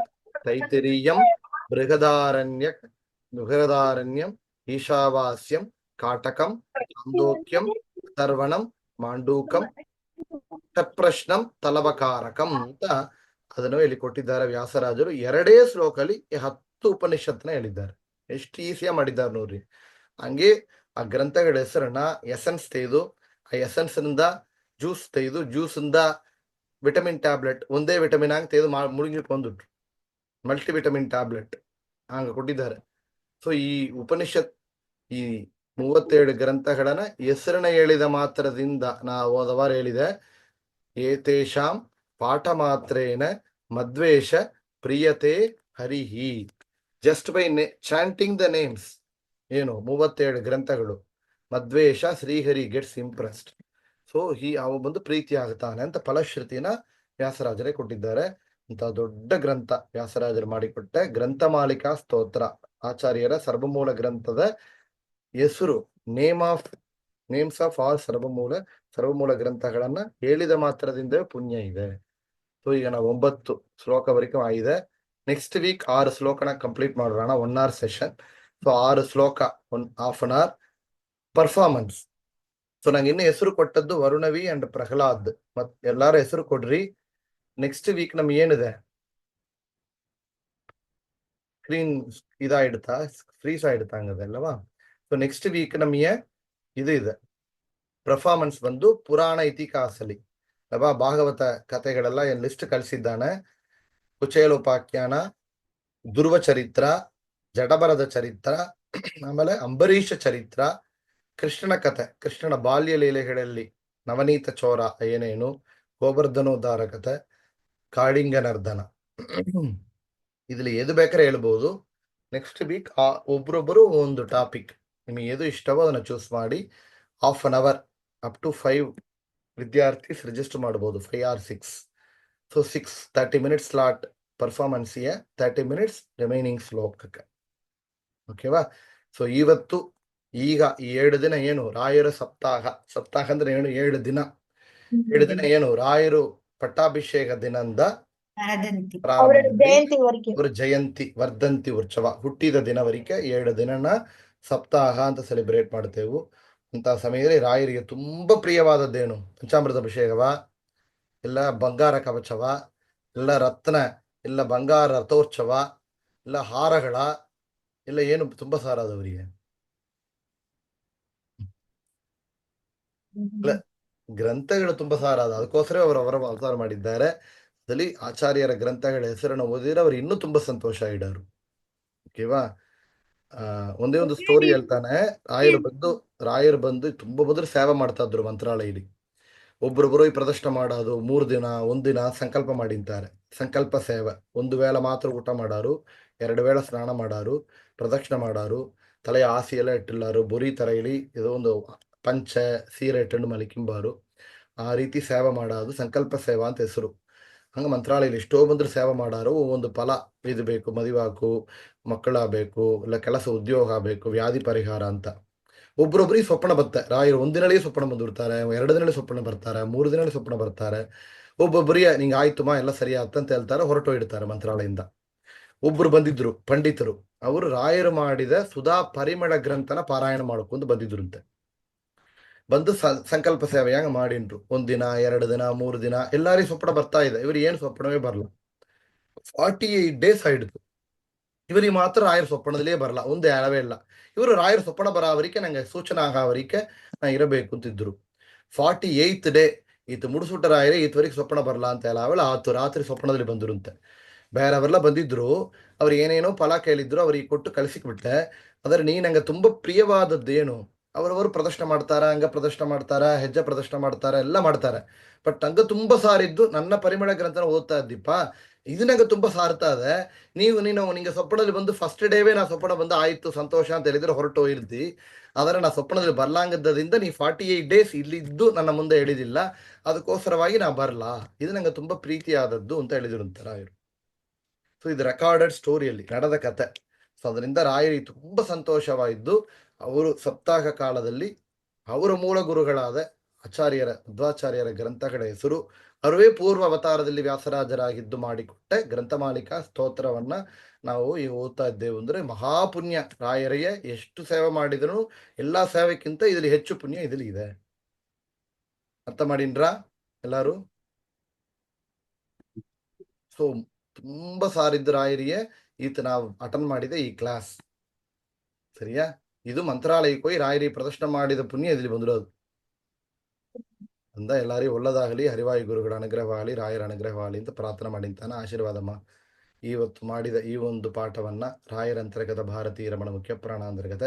ತೈತಿರೀಯಂ, ಬೃಹದಾರಣ್ಯಂ, ಈಶಾವಾಸ್ಯಂ, ಕಾಟಕಂ, ಚಾಂದೋಕ್ಯಂ, ಅಥರ್ವಣಂ, ಮಾಂಡೂಕಂ, ಷಟ್ಪ್ರಶ್ನಂ, ತಲವಕಾರಕಂ ಅಂತ ಅದನ್ನು ಇಲ್ಲಿ ಕೊಟ್ಟಿದ್ದಾರೆ ವ್ಯಾಸರಾಜರು. 2 ಶ್ಲೋಕಲ್ಲಿ 10 ಉಪನಿಷತ್ನ ಹೇಳಿದ್ದಾರೆ. ಎಷ್ಟು ಈಸಿಯಾಗಿ ಮಾಡಿದ್ದಾರೆ ನೋಡ್ರಿ. ಹಂಗೆ ಆ ಗ್ರಂಥಗಳ ಹೆಸರನ್ನ ಎಸೆನ್ಸ್ ತೆಗೆದು, ಆ ಎಸೆನ್ಸ್ ಇಂದ ಜ್ಯೂಸ್ ತೆಗೆದು, ಜ್ಯೂಸ್ ಇಂದ ವಿಟಮಿನ್ ಟ್ಯಾಬ್ಲೆಟ್, ಒಂದೇ ವಿಟಮಿನ್ ಆಗಿ ತೆಗೆದು ಮುಳುಗಿಟ್ಟು ಬಂದ್ಬಿಟ್ರು. ಮಲ್ಟಿ ವಿಟಮಿನ್ ಟ್ಯಾಬ್ಲೆಟ್ ಹಂಗ ಕೊಟ್ಟಿದ್ದಾರೆ. ಸೊ ಈ ಉಪನಿಷತ್ ಈ 37 ಗ್ರಂಥಗಳನ್ನ ಹೆಸರನ್ನ ಹೇಳಿದ ಮಾತ್ರದಿಂದ ನಾ ಹೋದ ವಾರ ಹೇಳಿದೆ, ಏತೇಷಾಂ ಪಾಠ ಮಾತ್ರೇನ ಮದ್ವೇಷ ಪ್ರಿಯತೆ ಹರಿಹಿ. Just by chanting the names ಏನು 37 ಗ್ರಂಥಗಳು. ಮದ್ವೇಷ ಶ್ರೀಹರಿ ಗೆಟ್ಸ್ ಇಂಪ್ರೆಸ್ಡ್. ಸೊ ಅವ ಬಂದು ಪ್ರೀತಿ ಆಗ್ತಾನೆ ಅಂತ ಫಲಶ್ರುತಿನ ವ್ಯಾಸರಾಜರೇ ಕೊಟ್ಟಿದ್ದಾರೆ. ಅಂತ ದೊಡ್ಡ ಗ್ರಂಥ ವ್ಯಾಸರಾಜರು ಮಾಡಿಕೊಟ್ಟೆ ಗ್ರಂಥಮಾಲಿಕಾ ಸ್ತೋತ್ರ. ಆಚಾರ್ಯರ ಸರ್ವಮೂಲ ಗ್ರಂಥದ ಹೆಸರು, ನೇಮ್ಸ್ ಆಫ್ ಆಲ್ ಸರ್ವಮೂಲ ಗ್ರಂಥಗಳನ್ನ ಹೇಳಿದ ಮಾತ್ರದಿಂದ ಪುಣ್ಯ ಇದೆ. ಸೊ ಈಗ ನಾವು 9 ಶ್ಲೋಕವರೆಗೂ ಆಗಿದೆ. ನೆಕ್ಸ್ಟ್ ವೀಕ್ 6 ಶ್ಲೋಕನ ಕಂಪ್ಲೀಟ್ ಮಾಡೋಣ, 1 hour ಸೆಷನ್. ಸೊ 6 ಶ್ಲೋಕ 1.5 hour ಪರ್ಫಾರ್ಮೆನ್ಸ್. ಸೊ ನಂಗೆ ಇನ್ನು ಹೆಸರು ಕೊಟ್ಟದ್ದು ವರುಣವಿ ಅಂಡ್ ಪ್ರಹ್ಲಾದ್. ಮತ್ ಎಲ್ಲಾರ ಹೆಸರು ಕೊಡ್ರಿ. ನೆಕ್ಸ್ಟ್ ವೀಕ್ ನಮ್ಗೆ ಏನಿದೆ, ಸ್ಕ್ರೀನ್ ಇದಾಯಿಡ್ತಾ ಫ್ರೀಸ್ ಆಯಿಡ್ತಾ ಹಂಗದಲ್ಲವಾ. ಸೊ ನೆಕ್ಸ್ಟ್ ವೀಕ್ ನಮಗೆ ಇದು ಇದೆ, ಪರ್ಫಾರ್ಮೆನ್ಸ್ ಬಂದು ಪುರಾಣ ಇತಿಹಾಸಲಿ ಅಲ್ವಾ, ಭಾಗವತ ಕಥೆಗಳೆಲ್ಲ ಲಿಸ್ಟ್ ಕಳಿಸಿದ್ದಾನೆ. ಕುಚೇಲೋಪಾಖ್ಯಾನ, ಧ್ರುವ ಚರಿತ್ರ, ಜಡಭರದ ಚರಿತ್ರ, ಆಮೇಲೆ ಅಂಬರೀಷ ಚರಿತ್ರ, ಕೃಷ್ಣನ ಕಥೆ, ಕೃಷ್ಣನ ಬಾಲ್ಯ ಲೀಲೆಗಳಲ್ಲಿ ನವನೀತ ಚೋರ ಏನೇನು, ಗೋವರ್ಧನೋದ್ಧಾರ ಕಥೆ, ಕಾಳಿಂಗನರ್ಧನ. ಇದ್ರಲ್ಲಿ ಎದು ಬೇಕಾದ್ರೆ ಹೇಳ್ಬೋದು. ನೆಕ್ಸ್ಟ್ ವೀಕ್ ಒಬ್ರೊಬ್ಬರು ಒಂದು ಟಾಪಿಕ್ ನಿಮಗೆ ಎದು ಇಷ್ಟವೋ ಅದನ್ನ ಚೂಸ್ ಮಾಡಿ 1/2 hour ಅಪ್ ಟು 5 ವಿದ್ಯಾರ್ಥಿ ರಿಜಿಸ್ಟರ್ ಮಾಡ್ಬೋದು, 5 or 6. ಸೊ 30 minutes ಸ್ಲಾಟ್ ಪರ್ಫಾರ್ಮೆನ್ಸ್ಗೆ, 30 minutes ರಿಮೈನಿಂಗ್ ಶ್ಲೋಕಕ್ಕೆ. ಓಕೆವಾ. ಸೊ ಇವತ್ತು ಈಗ ಈ 7 ದಿನ ಏನು ರಾಯರ ಸಪ್ತಾಹ ಅಂದ್ರೆ ಏನು, 7 ದಿನ 7 ದಿನ ಏನು ರಾಯರು ಪಟ್ಟಾಭಿಷೇಕ ದಿನದಿಂದ ಪ್ರಾರಂಭ ಮಾಡಿ ಅವ್ರ ಜಯಂತಿ ವರ್ಧಂತಿ ಉತ್ಸವ ಹುಟ್ಟಿದ ದಿನವರೆಗೆ 7 ದಿನನ ಸಪ್ತಾಹ ಅಂತ ಸೆಲೆಬ್ರೇಟ್ ಮಾಡ್ತೇವೆ. ಅಂತ ಸಮಯದಲ್ಲಿ ರಾಯರಿಗೆ ತುಂಬಾ ಪ್ರಿಯವಾದದ್ದೇನು, ಪಂಚಾಮೃತ ಅಭಿಷೇಕವ, ಇಲ್ಲ ಬಂಗಾರ ಕವಚವ, ಇಲ್ಲ ರತ್ನ, ಇಲ್ಲ ಬಂಗಾರ ರಥೋತ್ಸವ, ಇಲ್ಲ ಹಾರಗಳ, ಇಲ್ಲ ಏನು ತುಂಬಾ ಸಾರಾದವರಿಗೆ ಗ್ರಂಥಗಳು ತುಂಬಾ ಸಾರಾದ. ಅದಕ್ಕೋಸ್ಕರ ಅವರ ಅವತಾರ ಮಾಡಿದ್ದಾರೆ. ಅದಲ್ಲಿ ಆಚಾರ್ಯರ ಗ್ರಂಥಗಳ ಹೆಸರನ್ನು ಓದಿದ್ರೆ ಅವ್ರು ಇನ್ನೂ ತುಂಬಾ ಸಂತೋಷ ಇಡೋರು. ಓಕೆವಾ. ಒಂದೇ ಒಂದು ಸ್ಟೋರಿ ಹೇಳ್ತಾನೆ. ರಾಯರು ಬಂದು ತುಂಬಾ ಬಂದ್ರೆ ಸೇವೆ ಮಾಡ್ತಾ ಇದ್ರು ಮಂತ್ರಾಲಯದಲ್ಲಿ. ಒಬ್ಬೊಬ್ಬರು ಈ ಪ್ರದರ್ಶನ ಮಾಡೋದು 3 ದಿನ, 1 ದಿನ ಸಂಕಲ್ಪ ಮಾಡಿಂತಾರೆ. ಸಂಕಲ್ಪ ಸೇವೆ, 1 ವೇಳೆ ಮಾತ್ರ ಊಟ ಮಾಡಾರು, 2 ವೇಳೆ ಸ್ನಾನ ಮಾಡಾರು, ಪ್ರದಕ್ಷಿಣೆ ಮಾಡಾರು, ತಲೆಯ ಆಸಿ ಎಲ್ಲ ಇಟ್ಟಿಲ್ಲಾರು, ಬುರಿ ತರ ಇಳಿ ಇದು ಒಂದು ಪಂಚೆ ಸೀರೆ ಇಟ್ಟಂಡು ಮಲಿಕಿಂಬಾರು. ಆ ರೀತಿ ಸೇವೆ ಮಾಡೋದು ಸಂಕಲ್ಪ ಸೇವಾ ಅಂತ ಹೆಸರು. ಹಂಗ ಮಂತ್ರಾಲಯದಲ್ಲಿ ಎಷ್ಟೋ ಬಂದ್ರೆ ಸೇವೆ ಮಾಡಾರು. ಒಂದು ಫಲ ಇದು ಬೇಕು, ಮದುವಾಕು, ಮಕ್ಕಳಾಗಬೇಕು, ಇಲ್ಲ ಕೆಲಸ ಉದ್ಯೋಗ ಆಗಬೇಕು, ವ್ಯಾಧಿ ಪರಿಹಾರ ಅಂತ. ಒಬ್ರೊಬ್ರಿಗೆ ಸ್ವಪ್ನ ಬರುತ್ತೆ. ರಾಯರು 1 ದಿನದಲ್ಲಿ ಸ್ವಪ್ನ ಬಂದಿರ್ತಾರೆ, 2 ದಿನದಲ್ಲಿ ಸ್ವಪ್ನ ಬರ್ತಾರೆ, 3 ದಿನದಲ್ಲಿ ಸ್ವಪ್ನ ಬರ್ತಾರೆ. ಒಬ್ಬೊಬ್ಬರಿಗೆ ನಿಂಗೆ ಆಯ್ತುಮಾ ಎಲ್ಲ ಸರಿ ಅಂತ ಹೇಳ್ತಾರೆ, ಹೊರಟು ಇಡ್ತಾರೆ ಮಂತ್ರಾಲಯದಿಂದ. ಒಬ್ರು ಬಂದಿದ್ರು ಪಂಡಿತರು, ಅವರು ರಾಯರು ಮಾಡಿದ ಸುಧಾ ಪರಿಮಳ ಗ್ರಂಥನ ಪಾರಾಯಣ ಮಾಡ್ಕೊಂಡು ಬಂದಿದ್ರಂತೆ. ಬಂದು ಸಂಕಲ್ಪ ಸೇವೆಯಾಗ ಮಾಡಿನ್ರು. 1 ದಿನ, 2 ದಿನ, 3 ದಿನ ಎಲ್ಲಾರಿಗೂ ಸ್ವಪ್ನ ಬರ್ತಾ ಇದೆ. ಇವ್ರು ಏನು ಸ್ವಪ್ನವೇ ಬರಲ್ಲ. 48 days ಆಯ್ತು. ಇವರಿಗೆ ಮಾತ್ರ ರಾಯರ ಸ್ವಪ್ನದಲ್ಲೇ ಬರಲ್ಲ, ಒಂದು ಹೇಳವೇ ಇಲ್ಲ. ಇವರು ರಾಯರ ಸ್ವಪ್ನ ಬರಾವರಿಕೆ ನಂಗೆ ಸೂಚನಾ ಆಗಾವರಿಕೆ ನಾ ಇರಬೇಕು ಅಂತಿದ್ರು. 48th day ಈತ ಮುಡಿಸುಟ ರಾಯರೇ ಈತವರೆಗೆ ಸ್ವಪ್ನ ಬರಲ್ಲ ಅಂತ ಹೇಳಾವಲ್ಲ, ಆತು ರಾತ್ರಿ ಸ್ವಪ್ನದಲ್ಲಿ ಬಂದಿರುಂತೆ. ಬೇರೆಯವರೆಲ್ಲ ಬಂದಿದ್ರು, ಅವ್ರು ಏನೇನೋ ಫಲ ಕೇಳಿದ್ರು, ಅವ್ರಿಗೆ ಕೊಟ್ಟು ಕಳಿಸಿಕ್ಬಿಟ್ಟೆ. ಆದ್ರೆ ನೀ ನಂಗೆ ತುಂಬಾ ಪ್ರಿಯವಾದದ್ದೇನು, ಅವರವರು ಪ್ರದರ್ಶನ ಮಾಡ್ತಾರ, ಅಂಗ ಪ್ರದರ್ಶನ ಮಾಡ್ತಾರ, ಹೆಜ್ಜೆ ಪ್ರದರ್ಶನ ಮಾಡ್ತಾರ, ಎಲ್ಲ ಮಾಡ್ತಾರೆ. ಬಟ್ ನಂಗೆ ತುಂಬಾ ಸಾರಿದ್ದು ನನ್ನ ಪರಿಮಳ ಗ್ರಂಥನ ಓದ್ತಾ ಇದ್ದೀಪ, ಇದು ನಂಗೆ ತುಂಬಾ ಸಾರ್ತಾ ಇದೆ. ನೀನು ನಿಂಗೆ ಸ್ವಪ್ನದಲ್ಲಿ ಬಂದು ಫಸ್ಟ್ ಡೇವೇ ನಾ ಸ್ವಪ್ನ ಬಂದು ಆಯ್ತು ಸಂತೋಷ ಅಂತ ಹೇಳಿದ್ರೆ ಹೊರಟು ಹೋಗಿರ್ತಿ. ಆದರೆ ನಾ ಸ್ವಪ್ನದಲ್ಲಿ ಬರ್ಲಾಂಗದ್ದರಿಂದ ನೀ 48 days ಇಲ್ಲಿದ್ದು ನನ್ನ ಮುಂದೆ ಹೇಳಿದಿಲ್ಲ, ಅದಕ್ಕೋಸ್ಕರವಾಗಿ ನಾ ಬರಲಾ, ಇದು ನಂಗೆ ತುಂಬಾ ಪ್ರೀತಿಯಾದದ್ದು ಅಂತ ಹೇಳಿದ್ರು ಅಂತ ರಾಯರು. ಸೊ ಇದು ರೆಕಾರ್ಡೆಡ್ ಸ್ಟೋರಿಯಲ್ಲಿ ನಡೆದ ಕತೆ. ಸೊ ಅದರಿಂದ ರಾಯರಿಗೆ ತುಂಬಾ ಸಂತೋಷವಾಯಿದ್ದು. ಅವರು ಸಪ್ತಾಹ ಕಾಲದಲ್ಲಿ ಅವರ ಮೂಲ ಗುರುಗಳಾದ ಆಚಾರ್ಯರ ಮಧ್ವಾಚಾರ್ಯರ ಗ್ರಂಥಗಳ ಹೆಸರು, ಅವರೇ ಪೂರ್ವ ಅವತಾರದಲ್ಲಿ ವ್ಯಾಸರಾಜರಾಗಿದ್ದು ಮಾಡಿಕೊಟ್ಟೆ ಗ್ರಂಥಮಾಲಿಕಾ ಸ್ತೋತ್ರವನ್ನ ನಾವು ಈಗ ಓದ್ತಾ ಇದ್ದೇವೆ. ಅಂದ್ರೆ ಮಹಾಪುಣ್ಯ. ರಾಯರಿಗೆ ಎಷ್ಟು ಸೇವೆ ಮಾಡಿದ್ರು ಎಲ್ಲಾ ಸೇವೆಕ್ಕಿಂತ ಇದರಲ್ಲಿ ಹೆಚ್ಚು ಪುಣ್ಯ ಇದರಲ್ಲಿ ಇದೆ. ಅರ್ಥ ಮಾಡಿನ್ರಾ ಎಲ್ಲಾರು? ಸೊ ತುಂಬಾ ಸಾರಿದ್ದು ರಾಯರಿಗೆ ಈತ ನಾವು ಅಟೆಂಡ್ ಮಾಡಿದ ಈ ಕ್ಲಾಸ್ ಸರಿಯಾ. ಇದು ಮಂತ್ರಾಲಯಕ್ಕೆ ಹೋಗಿ ರಾಯರಿ ಪ್ರದರ್ಶನ ಮಾಡಿದ ಪುಣ್ಯ ಇದರಲ್ಲಿ ಬಂದಿರೋದು. ಅಂದ ಎಲ್ಲರಿಗೂ ಒಳ್ಳೇದಾಗಲಿ, ಹರಿವಾಯು ಗುರುಗಳ ಅನುಗ್ರಹವಾಗಲಿ, ರಾಯರ ಅನುಗ್ರಹವಾಗಲಿ ಅಂತ ಪ್ರಾರ್ಥನೆ ಮಾಡಿಂತಾನೆ. ಆಶೀರ್ವಾದಮ್ಮ. ಇವತ್ತು ಮಾಡಿದ ಈ ಒಂದು ಪಾಠವನ್ನ ರಾಯರ ಅಂತರ್ಗತ ಭಾರತೀಯ ರಮಣ ಮುಖ್ಯ ಪ್ರಾಣ ಅಂತರ್ಗತ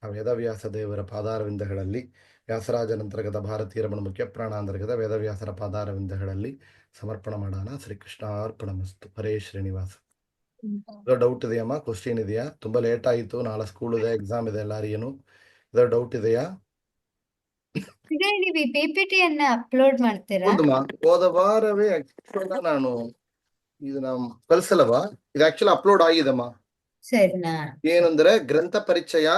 ವೇದವ್ಯಾಸ ದೇವರ ಪಾದಾರವಿಂದಗಳಲ್ಲಿ, ವ್ಯಾಸರಾಜನಂತರ್ಗತ ಭಾರತೀಯ ರಮಣ ಮುಖ್ಯ ಪ್ರಾಣ ಅಂತರ್ಗತ ವೇದವ್ಯಾಸರ ಪಾದಾರವಿಂದಗಳಲ್ಲಿ ಸಮರ್ಪಣ ಮಾಡೋಣ. ಶ್ರೀಕೃಷ್ಣ ಅರ್ಪಣಮಸ್ತು. ಹರೇ ಶ್ರೀನಿವಾಸ. ಡೌಟ್ ಇದೆಯಮ್ಮ? ಕ್ವಶನ್ ಇದೆಯಾ? ತುಂಬಾ ಲೇಟ್ ಆಯಿತು, ನಾಳೆ ಸ್ಕೂಲ್ ಇದೆ, ಎಕ್ಸಾಮ್ ಇದೆ ಎಲ್ಲರಿಗೇನು. ಇದರ ಡೌಟ್ ಇದೆಯಾ? ಇದೇ ನೀವು ಈ PPT ಅನ್ನ ಅಪ್ಲೋಡ್ ಮಾಡ್ತೀರಾ? ಹೌದಮ್ಮ, ಹೋದ ವಾರವೇ actually ನಾನು ಇದನ್ನ ಕಳ್ಸಲ್ಲವಾ? ಇದು ಆಕ್ಚುಲಿ ಅಪ್ಲೋಡ್ ಆಗಿದೆಮ್ಮ. ಸರಿನಾ? ಏನಂದ್ರೆ ಗ್ರಂಥ ಪರಿಚಯ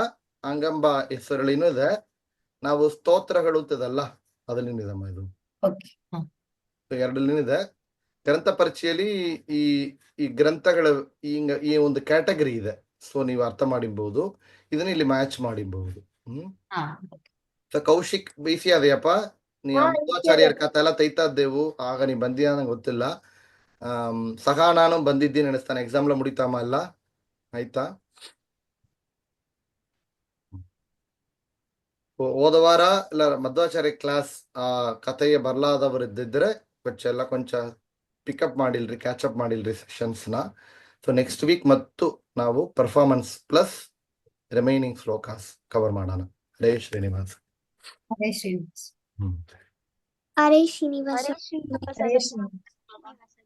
ಅಂಗಂಬ ಹೆಸರಲ್ಲಿನೂ ಇದೆ, ನಾವು ಸ್ತೋತ್ರಗಳು ಅಂತದಲ್ಲ ಅದರಲ್ಲಿದೆಮ್ಮ ಇದು. ಓಕೆ. ಎರಡಲ್ಲಿನೂ ಇದೆ. ಗ್ರಂಥ ಪರಿಚಯಲ್ಲಿ ಈ ಈ ಗ್ರಂಥಗಳ ಈ ಒಂದು ಕ್ಯಾಟಗರಿ ಇದೆ, ಸೊ ನೀವು ಅರ್ಥ ಮಾಡಿಬಹುದು, ಇದನ್ನ ಇಲ್ಲಿ ಮ್ಯಾಚ್ ಮಾಡಿಬಹುದು. ಹಾ. ಸೊ ಕೌಶಿಕ್ ಬಿಸಿ ಅದೆಯಪ್ಪ, ನೀ ಮಧ್ವಾಚಾರ್ಯರ ಕಥೆ ಎಲ್ಲ ತೈತಾ ಇದ್ದೇವು, ಆಗ ನೀ ಬಂದಿಯಾ ನಂಗೆ ಗೊತ್ತಿಲ್ಲ. ಸಹ ನಾನು ಬಂದಿದ್ದೀನಿ ನಡೆಸ್ತಾನೆ, ಎಕ್ಸಾಮ್ ಎಲ್ಲ ಮುಡಿತಾಮ ಎಲ್ಲ ಆಯ್ತಾ? ಹೋದ ವಾರ ಇಲ್ಲ ಮಧ್ವಾಚಾರ್ಯ ಕ್ಲಾಸ್ ಆ ಕಥೆಗೆ ಬರ್ಲಾದವರು ಇದ್ದಿದ್ರೆ ಎಲ್ಲ ಕೊಂಚ ಪಿಕಪ್ ಮಾಡಿಲ್ರಿ, ಕ್ಯಾಚಪ್ ಮಾಡಿಲ್ರಿ ಸೆಷನ್ಸ್ನ. ಸೊ ನೆಕ್ಸ್ಟ್ ವೀಕ್ ಮತ್ತು ನಾವು performance plus remaining shlokas cover ಮಾಡೋಣ. ಹರೇ ಶ್ರೀನಿವಾಸ್. ಹರೇ ಶ್ರೀನಿವಾಸ್. ಹರೇ ಶ್ರೀನಿವಾಸ. ಹರೇ ಶ್ರೀನಿವಾಸ.